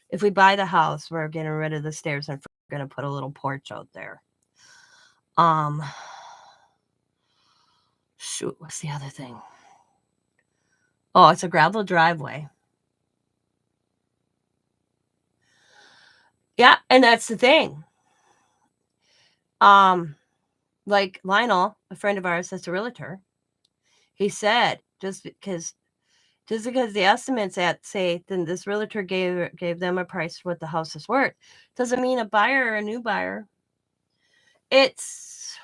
If we buy the house, we're getting rid of the stairs and we're going to put a little porch out there. Shoot, what's the other thing? Oh, it's a gravel driveway. Yeah, and that's the thing. Like Lionel, a friend of ours that's a realtor, he said just because the estimates say then this realtor gave them a price for what the house is worth doesn't mean a buyer or a new buyer. It's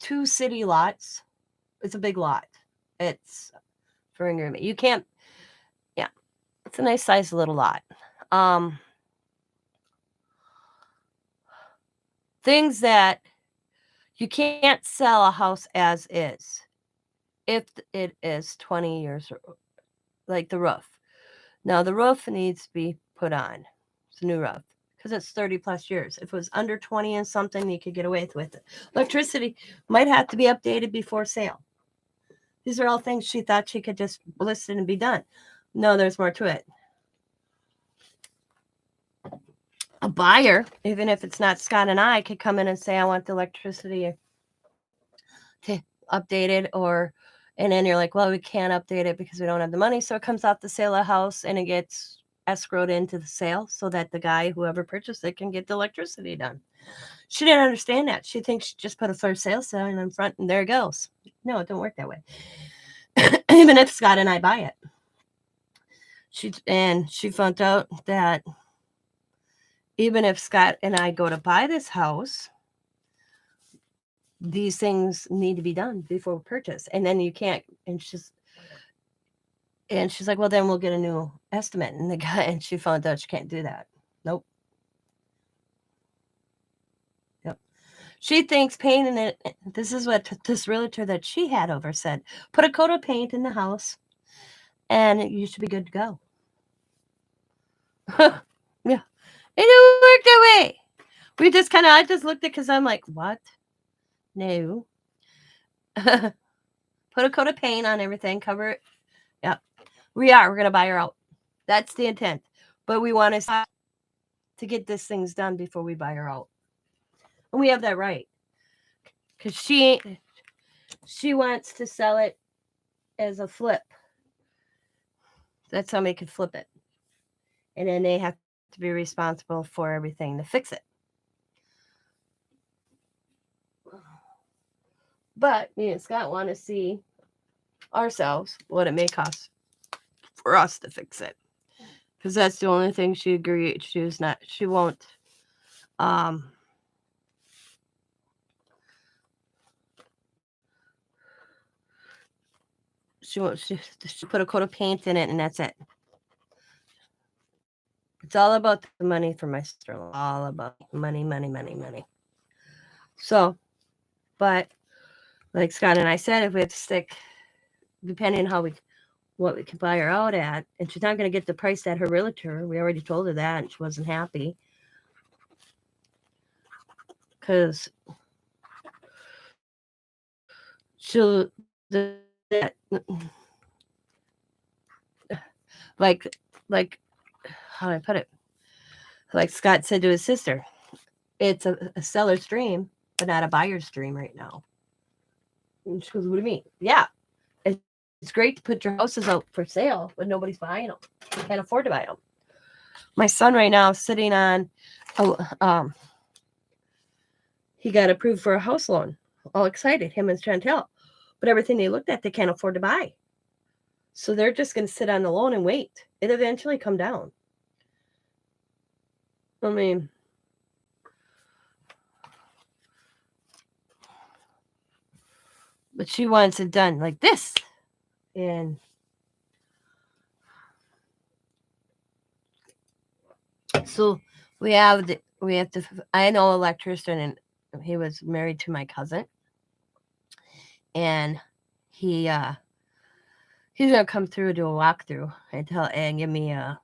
2 city lots. It's a big lot. It's for agreement. You can't. Yeah, it's a nice sized little lot. Things that you can't sell a house as is if it is 20 years, like the roof. Now, the roof needs to be put on. It's a new roof because it's 30 plus years. If it was under 20 and something, you could get away with it. Electricity might have to be updated before sale. These are all things she thought she could just list it and be done. No, there's more to it. A buyer, even if it's not Scott and I, could come in and say, I want the electricity to update it, and then you're like, well, we can't update it because we don't have the money. So it comes off the sale of the house and it gets escrowed into the sale so that the guy, whoever purchased it, can get the electricity done. She didn't understand that. She thinks she just put a for sale sign in front and there it goes. No, it don't work that way. Even if Scott and I buy it. She found out that even if Scott and I go to buy this house, these things need to be done before purchase. And then you can't, and she's like, well, then we'll get a new estimate. And she found out she can't do that. Nope. Yep. She thinks painting it, this is what this realtor that she had over said, put a coat of paint in the house and you should be good to go. Yeah. It didn't work that way. I just looked at it because I'm like, what? No. Put a coat of paint on everything, cover it. Yep. We're going to buy her out. That's the intent. But we want to get these things done before we buy her out. And we have that right. Because she wants to sell it as a flip. That's how they can flip it. And then they have to be responsible for everything to fix it. But me and Scott want to see ourselves what it may cost for us to fix it. Because that's the only thing she agreed. She won't. She put a coat of paint in it and that's it. It's all about the money for my sister-in-law. All about money. So, but like Scott and I said, if we have to stick, depending on what we can buy her out at, and she's not going to get the price at her realtor. We already told her that, and she wasn't happy. Because she'll, like, how do I put it? Like Scott said to his sister, it's a seller's dream, but not a buyer's dream right now. And she goes, what do you mean? Yeah. It's great to put your houses out for sale, but nobody's buying them. You can't afford to buy them. My son right now is sitting on, he got approved for a house loan. All excited, him and Chantel. But everything they looked at, they can't afford to buy. So they're just going to sit on the loan and wait. It'll eventually come down. I mean, but she wants it done like this. And So we have to. I know electrician, and he was married to my cousin, and he he's gonna come through, do a walkthrough, and give me a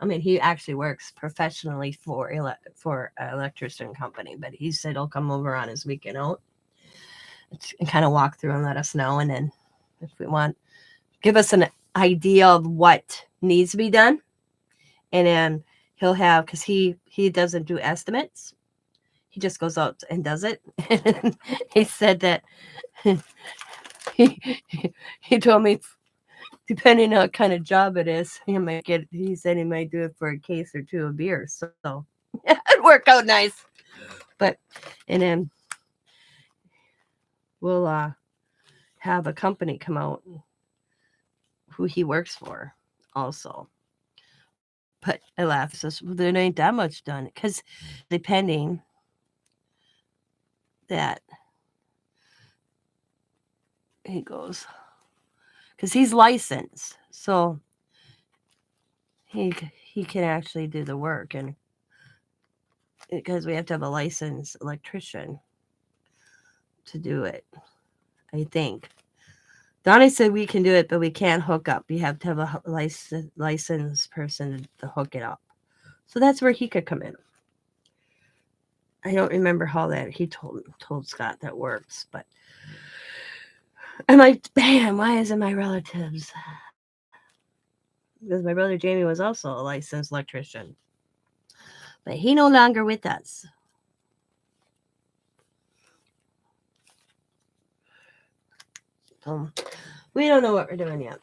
I mean, he actually works professionally for for an electrician company, but he said he'll come over on his weekend out and kind of walk through and let us know, and then if we want, give us an idea of what needs to be done, and then he'll have, because he doesn't do estimates, he just goes out and does it. He said that he he told me, depending on what kind of job it is, he said he might do it for a case or two of beer. So it'd work out nice. But, and then we'll have a company come out who he works for also. But I laugh. Says, well, there ain't that much done. Because depending that, he goes, because he's licensed. So he can actually do the work. And because we have to have a licensed electrician to do it, I think. Donnie said we can do it, but we can't hook up. You have to have a licensed person to hook it up. So that's where he could come in. I don't remember how that he told Scott that works, but I'm like, bam, why isn't my relatives? Because my brother Jamie was also a licensed electrician, but he no longer with us. So we don't know what we're doing yet,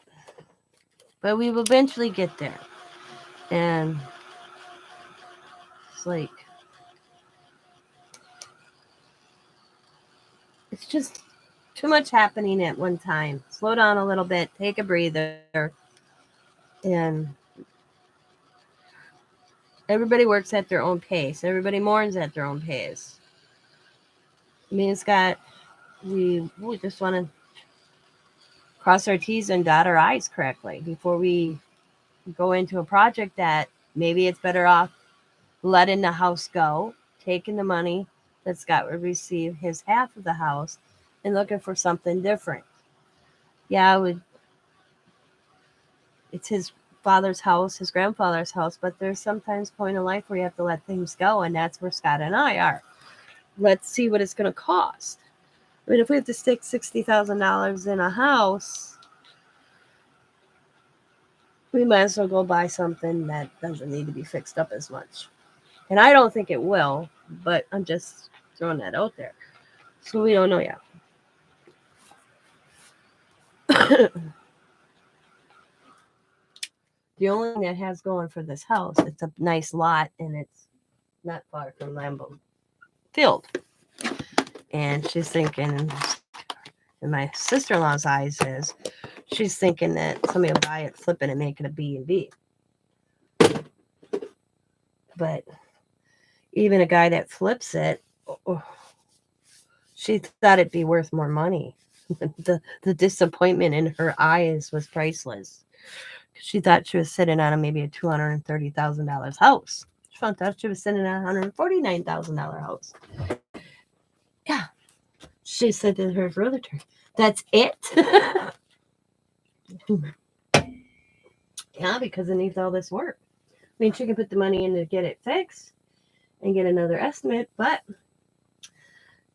but we will eventually get there. And it's like, it's just too much happening at one time. Slow down a little bit, take a breather, and everybody works at their own pace. Everybody mourns at their own pace. Me and Scott, we just want to cross our T's and dot our I's correctly before we go into a project that maybe it's better off letting the house go, taking the money that Scott would receive, his half of the house, and looking for something different. Yeah, it's his father's house, his grandfather's house, but there's sometimes a point in life where you have to let things go, and that's where Scott and I are. Let's see what it's going to cost. I mean, if we have to stick $60,000 in a house, we might as well go buy something that doesn't need to be fixed up as much. And I don't think it will, but I'm just throwing that out there. So we don't know yet. The only thing that has going for this house, it's a nice lot, and it's not far from Lambeau Field. And she's thinking, in my sister-in-law's eyes is, she's thinking that somebody will buy it, flip it, and make it a B&B. But even a guy that flips it, she thought it'd be worth more money. The disappointment in her eyes was priceless. She thought she was sitting on maybe a $230,000 house. She thought she was sitting on a $149,000 house. Yeah. She said to her realtor, that's it? Yeah, because it needs all this work. I mean, she can put the money in to get it fixed and get another estimate, but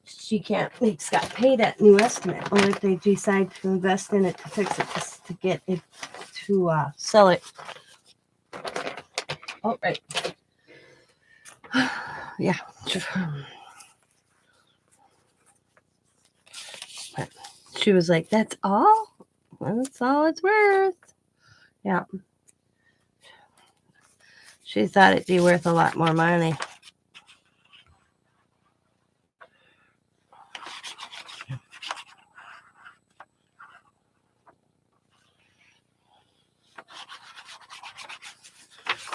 she can't make Scott pay that new estimate. Or if they decide to invest in it to fix it, to get it to sell it. Oh, right. Yeah. But she was like, that's all? That's all it's worth. Yeah. She thought it'd be worth a lot more money.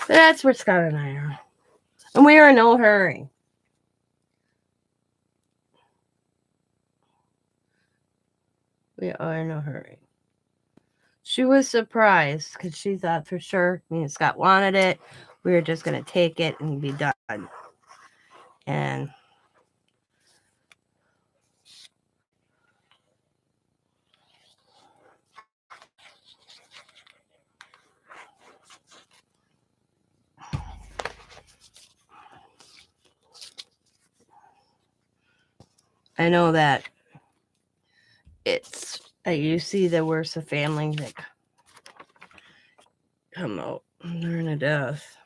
But that's where Scott and I are. And we are in no hurry. We are in no hurry. She was surprised because she thought for sure me and Scott wanted it. we were just going to take it and be done. And I know that you see the worst of families that come out during a death.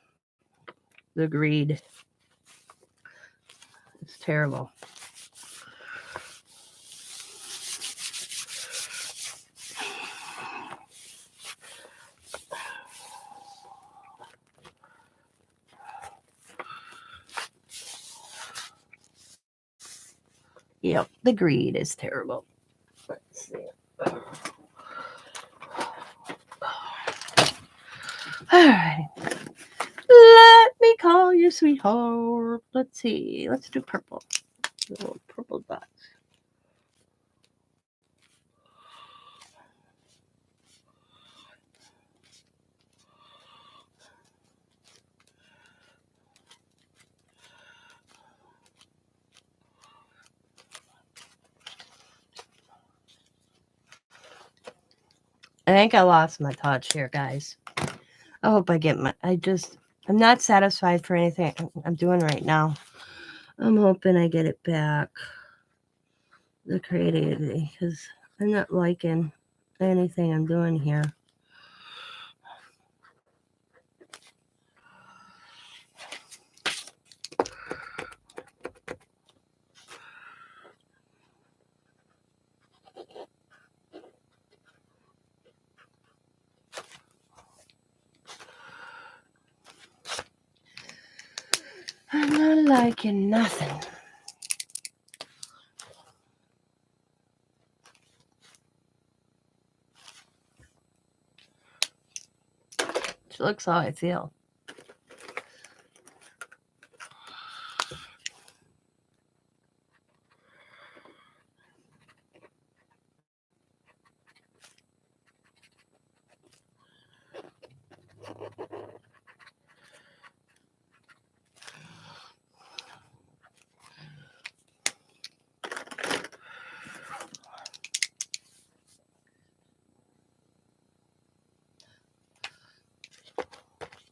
The greed. It's terrible. Yep, the greed is terrible. Let's see. All right. Let me call you sweetheart. Let's see. Let's do purple. Little purple dots. I think I lost my touch here, guys. I hope I get I'm not satisfied for anything I'm doing right now. I'm hoping I get it back. The creativity, because I'm not liking anything I'm doing here. I'm not liking nothing. It looks how I feel.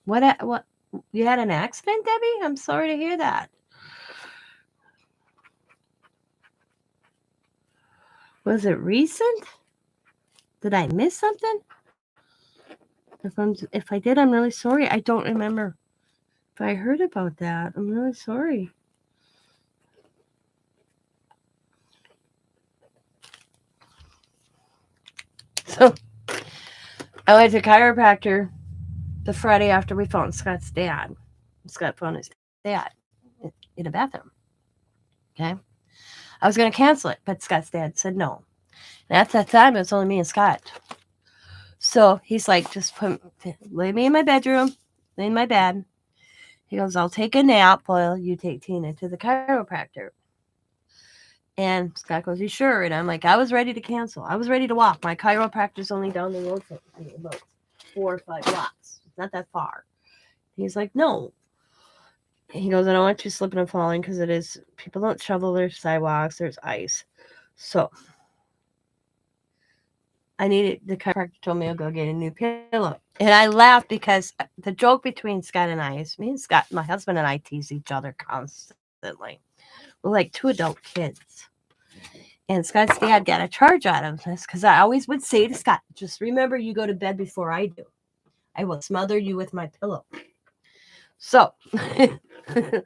What? You had an accident, Debbie? I'm sorry to hear that. Was it recent? Did I miss something? If I did, I'm really sorry. I don't remember if I heard about that. I'm really sorry. So I went to chiropractor the Friday after we found Scott's dad. Scott found his dad in a bathroom. Okay. I was going to cancel it, but Scott's dad said no. And at that time, it was only me and Scott. So he's like, just lay me in my bedroom, lay in my bed. He goes, I'll take a nap while you take Tina to the chiropractor. And Scott goes, you sure? And I'm like, I was ready to cancel. I was ready to walk. My chiropractor's only down the road from me, about 4 or 5 blocks. It's not that far. He's like, no. He goes, I don't want you slipping and falling because people don't shovel their sidewalks. There's ice. So the chiropractor told me I'll go get a new pillow. And I laughed because the joke between Scott and I is me and Scott, my husband and I tease each other constantly. We're like 2 adult kids. And Scott's dad got a charge out of this because I always would say to Scott, just remember you go to bed before I do. I will smother you with my pillow. So after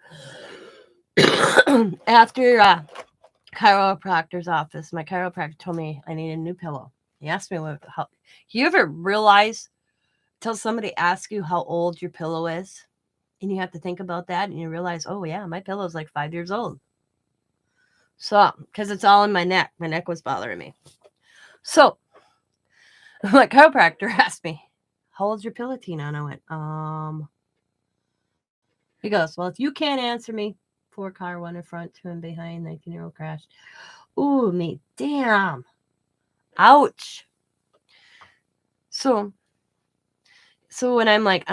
chiropractor's office, my chiropractor told me I need a new pillow. He asked me you ever realize till somebody asks you how old your pillow is and you have to think about that and you realize, oh yeah, my pillow is like 5 years old. So, because it's all in my neck. My neck was bothering me. So, my chiropractor asked me, how old's your pillow, Tina? And I went, He goes, well, if you can't answer me, 4 car, 1 in front, 2 in behind, 19-year-old crashed. Ooh, me, damn. Ouch. So, So when I'm like,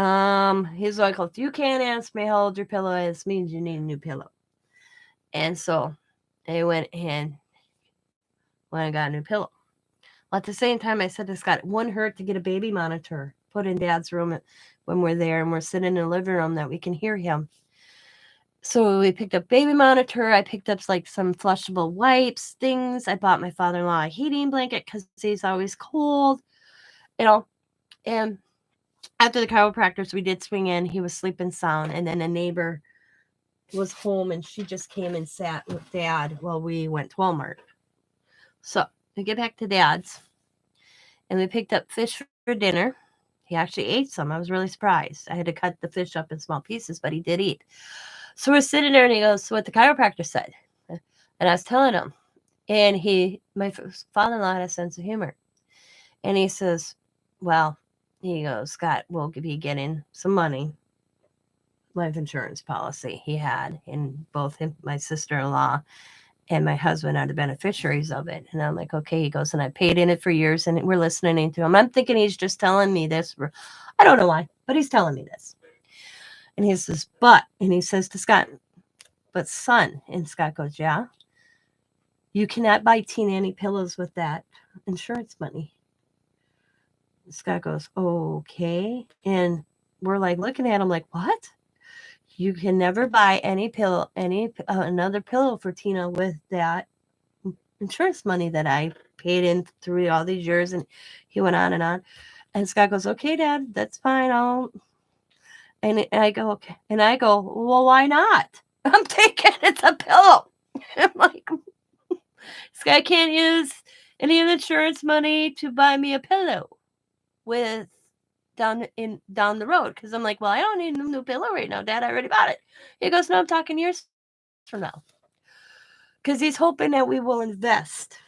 he's like, if you can't ask me how old your pillow is, means you need a new pillow. And so I went and I got a new pillow. Well, at the same time, I said to Scott, it wouldn't hurt to get a baby monitor put in Dad's room when we're there and we're sitting in the living room that we can hear him. So we picked up baby monitor. I picked up like some flushable wipes, things. I bought my father-in-law a heating blanket because he's always cold, And after the chiropractors, we did swing in. He was sleeping sound, and then a neighbor was home, and she just came and sat with Dad while we went to Walmart. So we get back to Dad's, and we picked up fish for dinner. He actually ate some. I was really surprised. I had to cut the fish up in small pieces, but he did eat. So we're sitting there, and he goes, so what the chiropractor said. And I was telling him, and my father-in-law had a sense of humor. And he says, well, he goes, Scott will be getting some money, life insurance policy he had, and both him, my sister-in-law and my husband are the beneficiaries of it. And I'm like, okay. He goes, and I paid in it for years, and we're listening to him. I'm thinking he's just telling me this. I don't know why, but he's telling me this. And he says, and he says to Scott, but son, and Scott goes, yeah, you cannot buy Tina any pillows with that insurance money. Scott goes, okay. And we're like looking at him like, what? You can never buy another pillow for Tina with that insurance money that I paid in through all these years. And he went on. And Scott goes, okay, Dad, that's fine. And I go, okay. And I go, well, why not? I'm thinking it's a pillow. I'm like, Scott can't use any of the insurance money to buy me a pillow with down the road, because I'm like, well, I don't need a new pillow right now, Dad. I already bought it. He goes, no, I'm talking years from now, because he's hoping that we will invest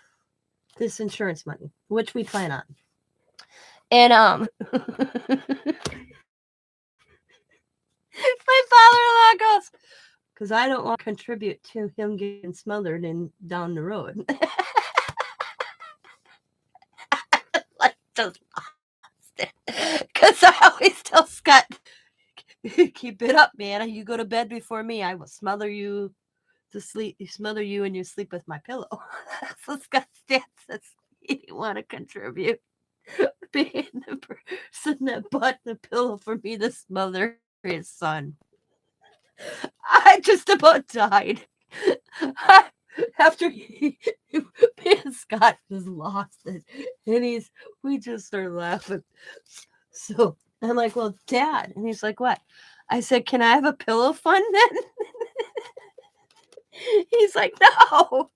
this insurance money, which we plan on. And my father-in-law goes, because I don't want to contribute to him getting smothered down the road. Like, just because I always tell Scott, keep it up, man. You go to bed before me, I will smother you and you sleep with my pillow. So Scott's dad says he didn't want to contribute being the person that bought the pillow for me to smother his son. I just about died. After me and Scott just lost it. And we just started laughing. So I'm like, well, Dad. And he's like, what? I said, can I have a pillow fund then? He's like, no.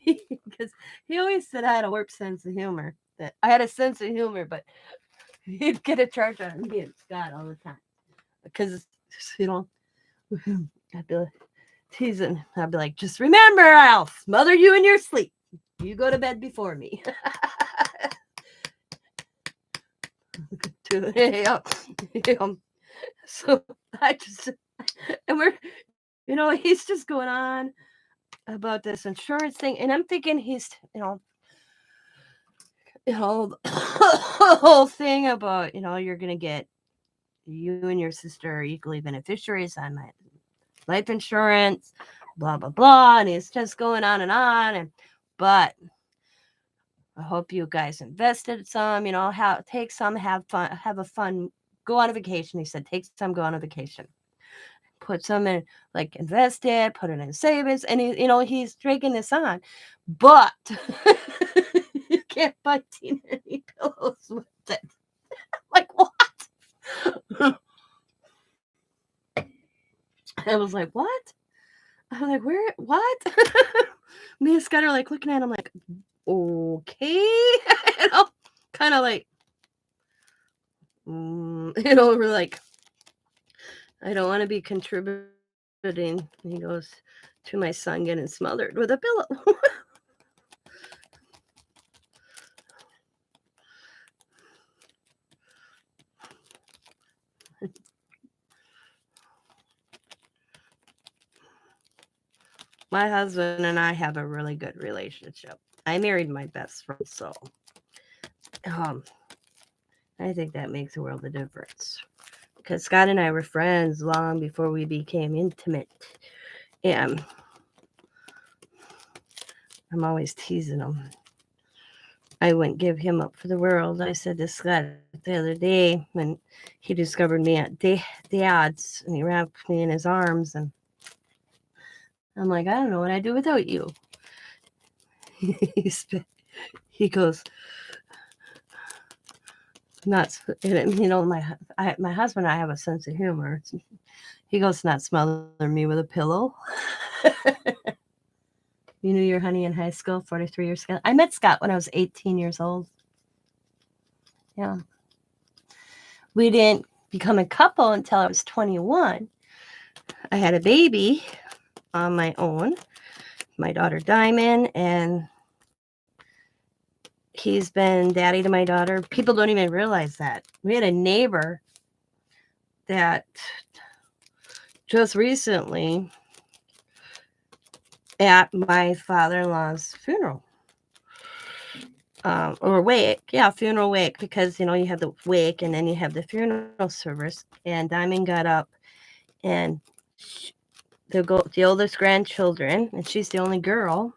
Because he always said I had a warped sense of humor. That I had a sense of humor, but he'd get a charge on me and Scott all the time. Because, I'd be like, teasing. I'd be like, just remember, I'll smother you in your sleep. You go to bed before me. So I just, and he's just going on about this insurance thing, and I'm thinking he's, the whole thing about, you're gonna get, you and your sister are equally beneficiaries on my life insurance, blah blah blah, and he's just going on, but I hope you guys invested some, take some, have fun, go on a vacation. He said, take some, go on a vacation. Put some in, like, invest it, put it in savings, and he's dragging this on, but you can't buy Tina any pillows with it. Like, what? I was like, what? I was like, where? What? Me and Scott are like looking at him like, okay, kind of like, we're like, I don't want to be contributing. He goes, to my son getting smothered with a pillow. My husband and I have a really good relationship. I married my best friend, so I think that makes a world of difference. Because Scott and I were friends long before we became intimate. And I'm always teasing him. I wouldn't give him up for the world. I said to Scott the other day when he discovered me at Dad's and he wrapped me in his arms. And I'm like, I don't know what I'd do without you. He goes, not, my husband and I have a sense of humor. He goes, not smothering me with a pillow. You knew your honey in high school, 43 years ago. I met Scott when I was 18 years old. Yeah. We didn't become a couple until I was 21. I had a baby on my own, my daughter Diamond, and he's been daddy to my daughter. People don't even realize that. We had a neighbor that just recently at my father-in-law's funeral. Or wake, funeral wake, because you have the wake and then you have the funeral service. And Diamond got up, and the oldest grandchildren, and she's the only girl,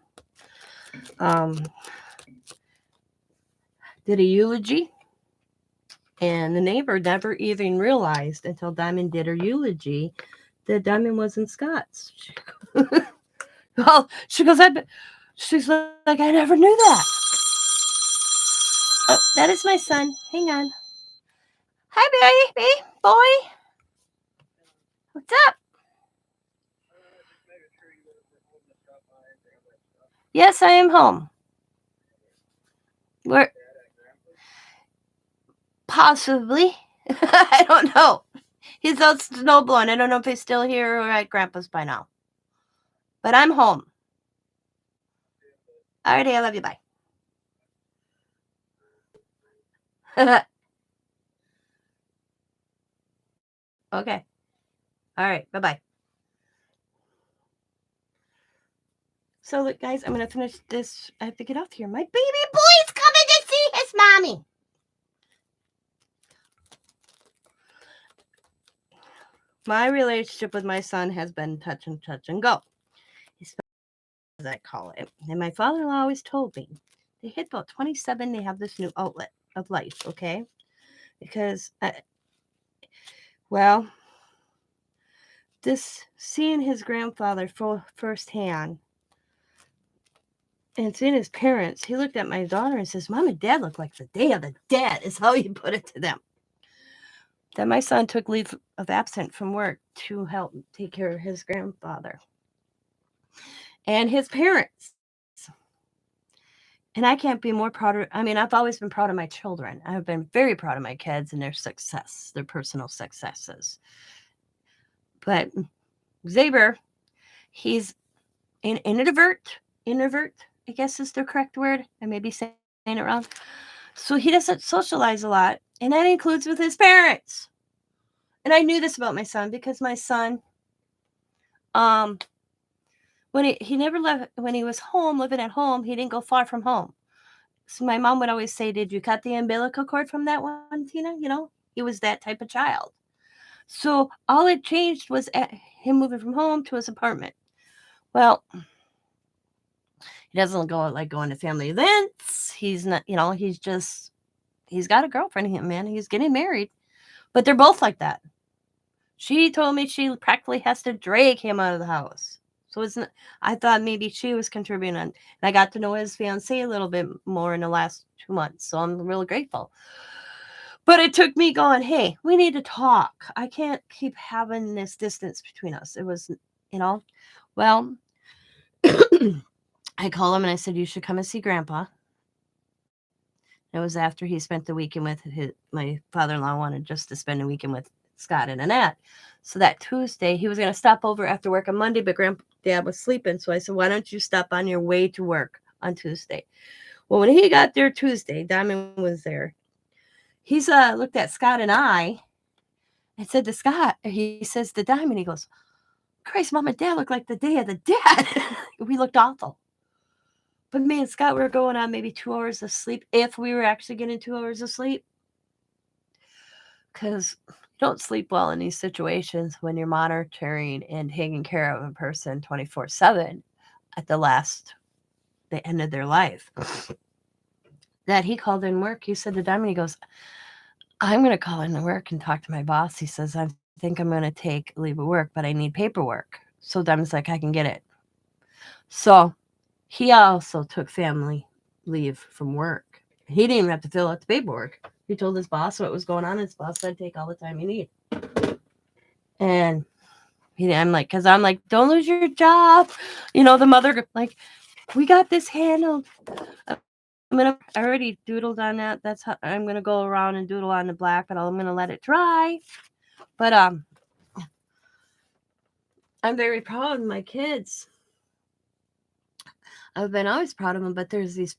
did a eulogy, and the neighbor never even realized until Diamond did her eulogy that Diamond wasn't Scott's. Well, she's like, I never knew that. Oh, that is my son. Hang on. Hi, baby, boy. What's up? Yes, I am home. Where? Possibly. I don't know. He's out snowblowing. I don't know if he's still here or at Grandpa's by now. But I'm home. Alrighty, I love you. Bye. Okay. All right. Bye-bye. So, look, guys, I'm going to finish this. I have to get off here. My baby boy's coming to see his mommy. My relationship with my son has been touch and go, as I call it. And my father-in-law always told me, they hit about 27, they have this new outlet of life, okay? Because, this seeing his grandfather firsthand and seeing his parents, he looked at my daughter and says, Mom and Dad look like the Day of the Dead, is how he put it to them. Then my son took leave of absence from work to help take care of his grandfather and his parents. And I can't be more proud of, I've always been proud of my children. I've been very proud of my kids and their success, their personal successes. But Xavier, he's an introvert, I guess is the correct word. I may be saying it wrong. So he doesn't socialize a lot, and that includes with his parents. And I knew this about my son because my son, when he never left, when he was home, living at home, he didn't go far from home. So my mom would always say, did you cut the umbilical cord from that one, Tina? He was that type of child. So all it changed was him moving from home to his apartment. Well, he doesn't going to family events. He's not, he's got a girlfriend, man. He's getting married. But they're both like that. She told me she practically has to drag him out of the house. So I thought maybe she was contributing. And I got to know his fiance a little bit more in the last 2 months. So I'm really grateful. But it took me going, hey, we need to talk. I can't keep having this distance between us. It was, well, I called him and I said, you should come and see Grandpa. It was after he spent the weekend with my father-in-law wanted just to spend a weekend with Scott and Annette. So that Tuesday, he was going to stop over after work on Monday, but Granddad was sleeping. So I said, why don't you stop on your way to work on Tuesday? Well, when he got there Tuesday, Diamond was there. He's looked at Scott and I and said to Scott, he says to Diamond, he goes, Christ, Mom and Dad look like the Day of the Dead. We looked awful. But me and Scott were going on maybe 2 hours of sleep, if we were actually getting 2 hours of sleep. because you don't sleep well in these situations when you're monitoring and taking care of a person 24/7 at the end of their life. That he called in work. He said to Diamond, he goes, I'm going to call in work and talk to my boss. He says, I think I'm going to take leave of work, but I need paperwork. So Diamond's like, I can get it. So he also took family leave from work. He didn't even have to fill out the paperwork. He told his boss what was going on. His boss said, take all the time you need. And because I'm like, don't lose your job. The mother, like, we got this handled. I already doodled on that. That's how I'm going to go around and doodle on the black, but I'm going to let it dry. But I'm very proud of my kids. I've been always proud of them, but there's these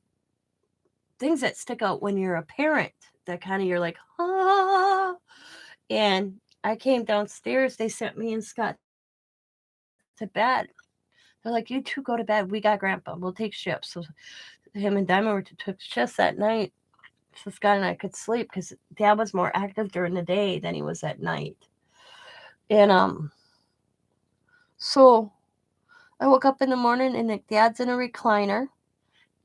things that stick out when you're a parent that kind of you're like, ah. And I came downstairs. They sent me and Scott to bed. They're like, you two go to bed. We got Grandpa. We'll take shifts. So him and Diamond took shifts that night. So Scott and I could sleep because Dad was more active during the day than he was at night. And so I woke up in the morning and Dad's in a recliner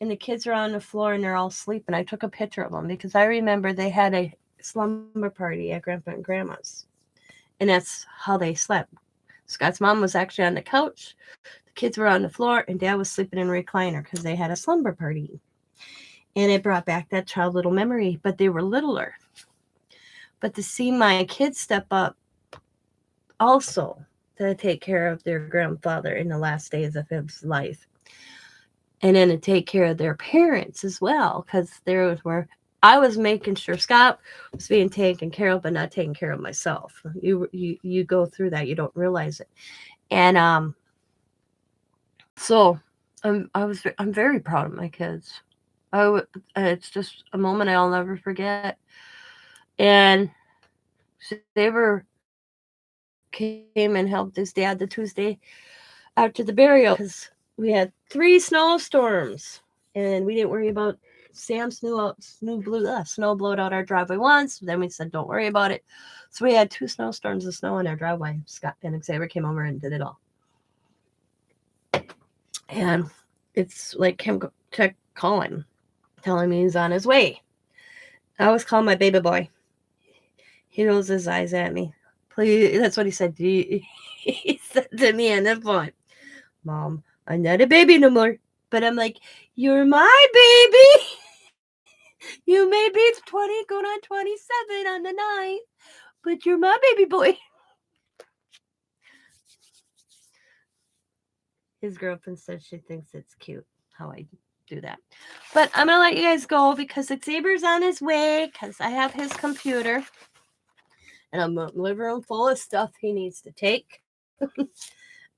and the kids are on the floor and they're all sleeping. I took a picture of them because I remember they had a slumber party at Grandpa and Grandma's. And that's how they slept. Scott's mom was actually on the couch. The kids were on the floor and Dad was sleeping in a recliner because they had a slumber party. And it brought back that child little memory, but they were littler. But to see my kids step up also to take care of their grandfather in the last days of his life. And then to take care of their parents as well, because there was where I was making sure Scott was being taken care of, but not taking care of myself. You go through that, you don't realize it. And so I'm very proud of my kids. It's just a moment I'll never forget. And Saber came and helped his dad the Tuesday after the burial because we had 3 snowstorms and we didn't worry about snow blowed out our driveway once. Then we said, don't worry about it. So we had 2 snowstorms of snow in our driveway. Scott and Xavier came over and did it all. And it's like him calling, telling me he's on his way. I always call my baby boy. He rolls his eyes at me. Please, that's what he said. He said to me on the phone, Mom, I'm not a baby no more. But I'm like, you're my baby. You may be 20, going on 27 on the 9th, but you're my baby boy. His girlfriend said she thinks it's cute how I do that. But I'm going to let you guys go because Xavier's on his way because I have his computer. And I'm a living room full of stuff he needs to take.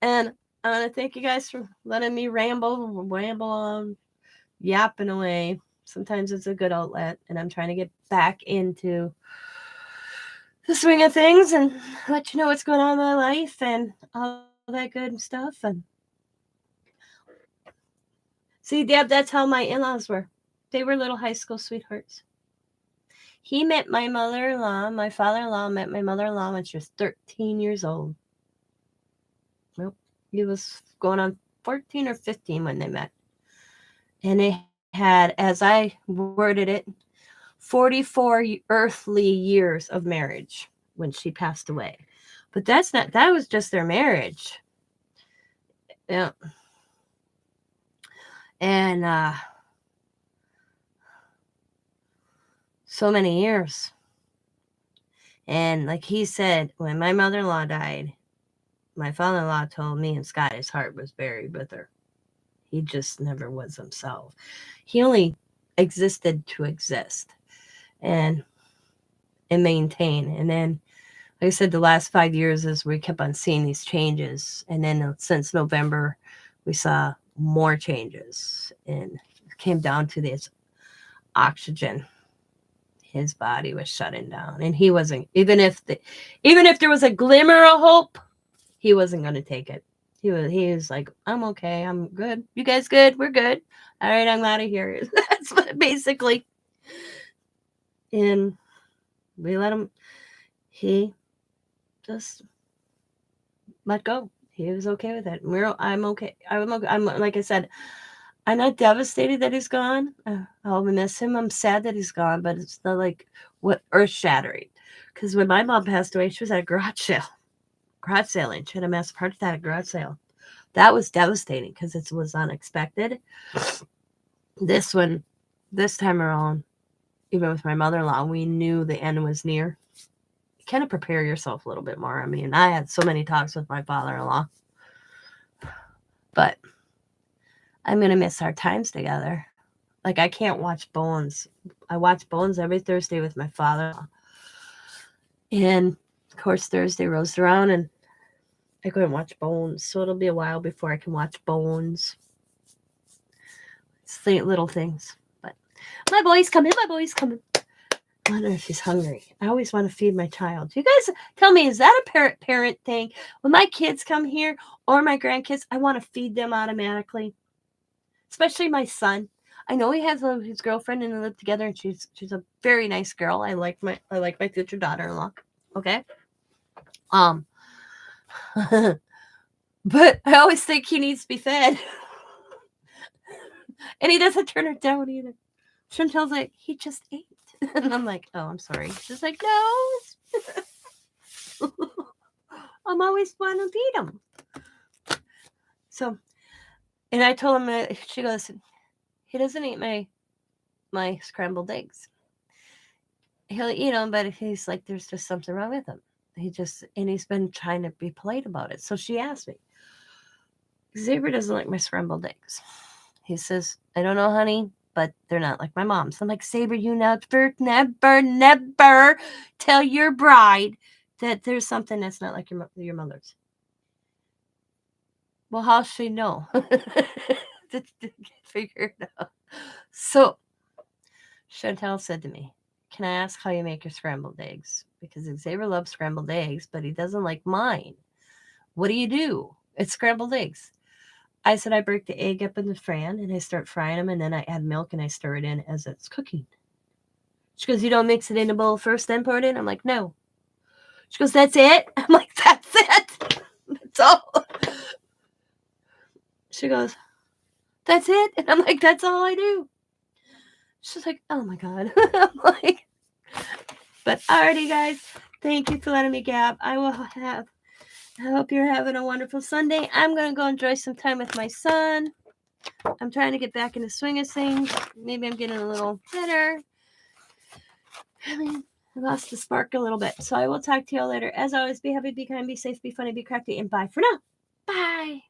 And I want to thank you guys for letting me ramble on, yapping away. Sometimes it's a good outlet, and I'm trying to get back into the swing of things and let you know what's going on in my life and all that good stuff. And see, Deb, that's how my in-laws were. They were little high school sweethearts. He met my mother-in-law. My father-in-law met my mother-in-law when she was 13 years old. Nope. He was going on 14 or 15 when they met. And they had, as I worded it, 44 earthly years of marriage when she passed away. But that was just their marriage. Yeah. And so many years. And like he said, when my mother-in-law died, my father-in-law told me and Scott his heart was buried with her. He just never was himself. He only existed to exist and maintain. And then, like I said, the last 5 years is we kept on seeing these changes. And then since November, we saw more changes. And it came down to this oxygen. His body was shutting down. And he wasn't, even if there was a glimmer of hope, he wasn't going to take it. He was like, I'm okay. I'm good. You guys good? We're good. All right, I'm out of here. That's what basically. And we let him. he just let go. He was okay with it. I'm okay. I'm like I said, I'm not devastated that he's gone. I'll miss him. I'm sad that he's gone, but it's not like what earth shattering. Because when my mom passed away, she was at a garage sailing. She had a massive heart attack at a garage sale. That was devastating because it was unexpected. This time around, even with my mother-in-law, we knew the end was near. Kind of prepare yourself a little bit more. I mean, I had so many talks with my father-in-law, but I'm going to miss our times together. Like, I can't watch Bones. I watch Bones every Thursday with my father-in-law. And, of course, Thursday rolls around, and I couldn't watch Bones. So it'll be a while before I can watch Bones. It's little things. But my boy's coming. I wonder if he's hungry. I always want to feed my child. You guys tell me, is that a parent thing? When my kids come here or my grandkids, I want to feed them automatically. Especially my son. I know he has his girlfriend and they live together, and she's a very nice girl. I like my future daughter-in-law. Okay. But I always think he needs to be fed. And he doesn't turn her down either. Chantel's like, he just ate. And I'm like, oh, I'm sorry. She's like, no. I'm always want to feed him. So, and I told him, she goes, he doesn't eat my scrambled eggs. He'll eat them, but he's like, there's just something wrong with him. And he's been trying to be polite about it. So she asked me, Xavier doesn't like my scrambled eggs. He says, I don't know, honey, but they're not like my mom's. I'm like, Xavier, you never tell your bride that there's something that's not like your mother's. Well, how'll she know? to figure it out. So Chantel said to me, can I ask how you make your scrambled eggs? Because Xavier loves scrambled eggs, but he doesn't like mine. What do? It's scrambled eggs. I said, I break the egg up in the frying and I start frying them, and then I add milk and I stir it in as it's cooking. She goes, you don't mix it in a bowl first, then pour it in? I'm like, no. She goes, that's it? I'm like, that's it. That's all. She goes, that's it? And I'm like, that's all I do. She's like, oh my God. I'm like, but alrighty, guys. Thank you for letting me gab. I hope you're having a wonderful Sunday. I'm going to go enjoy some time with my son. I'm trying to get back in the swing of things. Maybe I'm getting a little better. I mean, I lost the spark a little bit. So I will talk to you all later. As always, be happy, be kind, be safe, be funny, be crafty, and bye for now. Bye.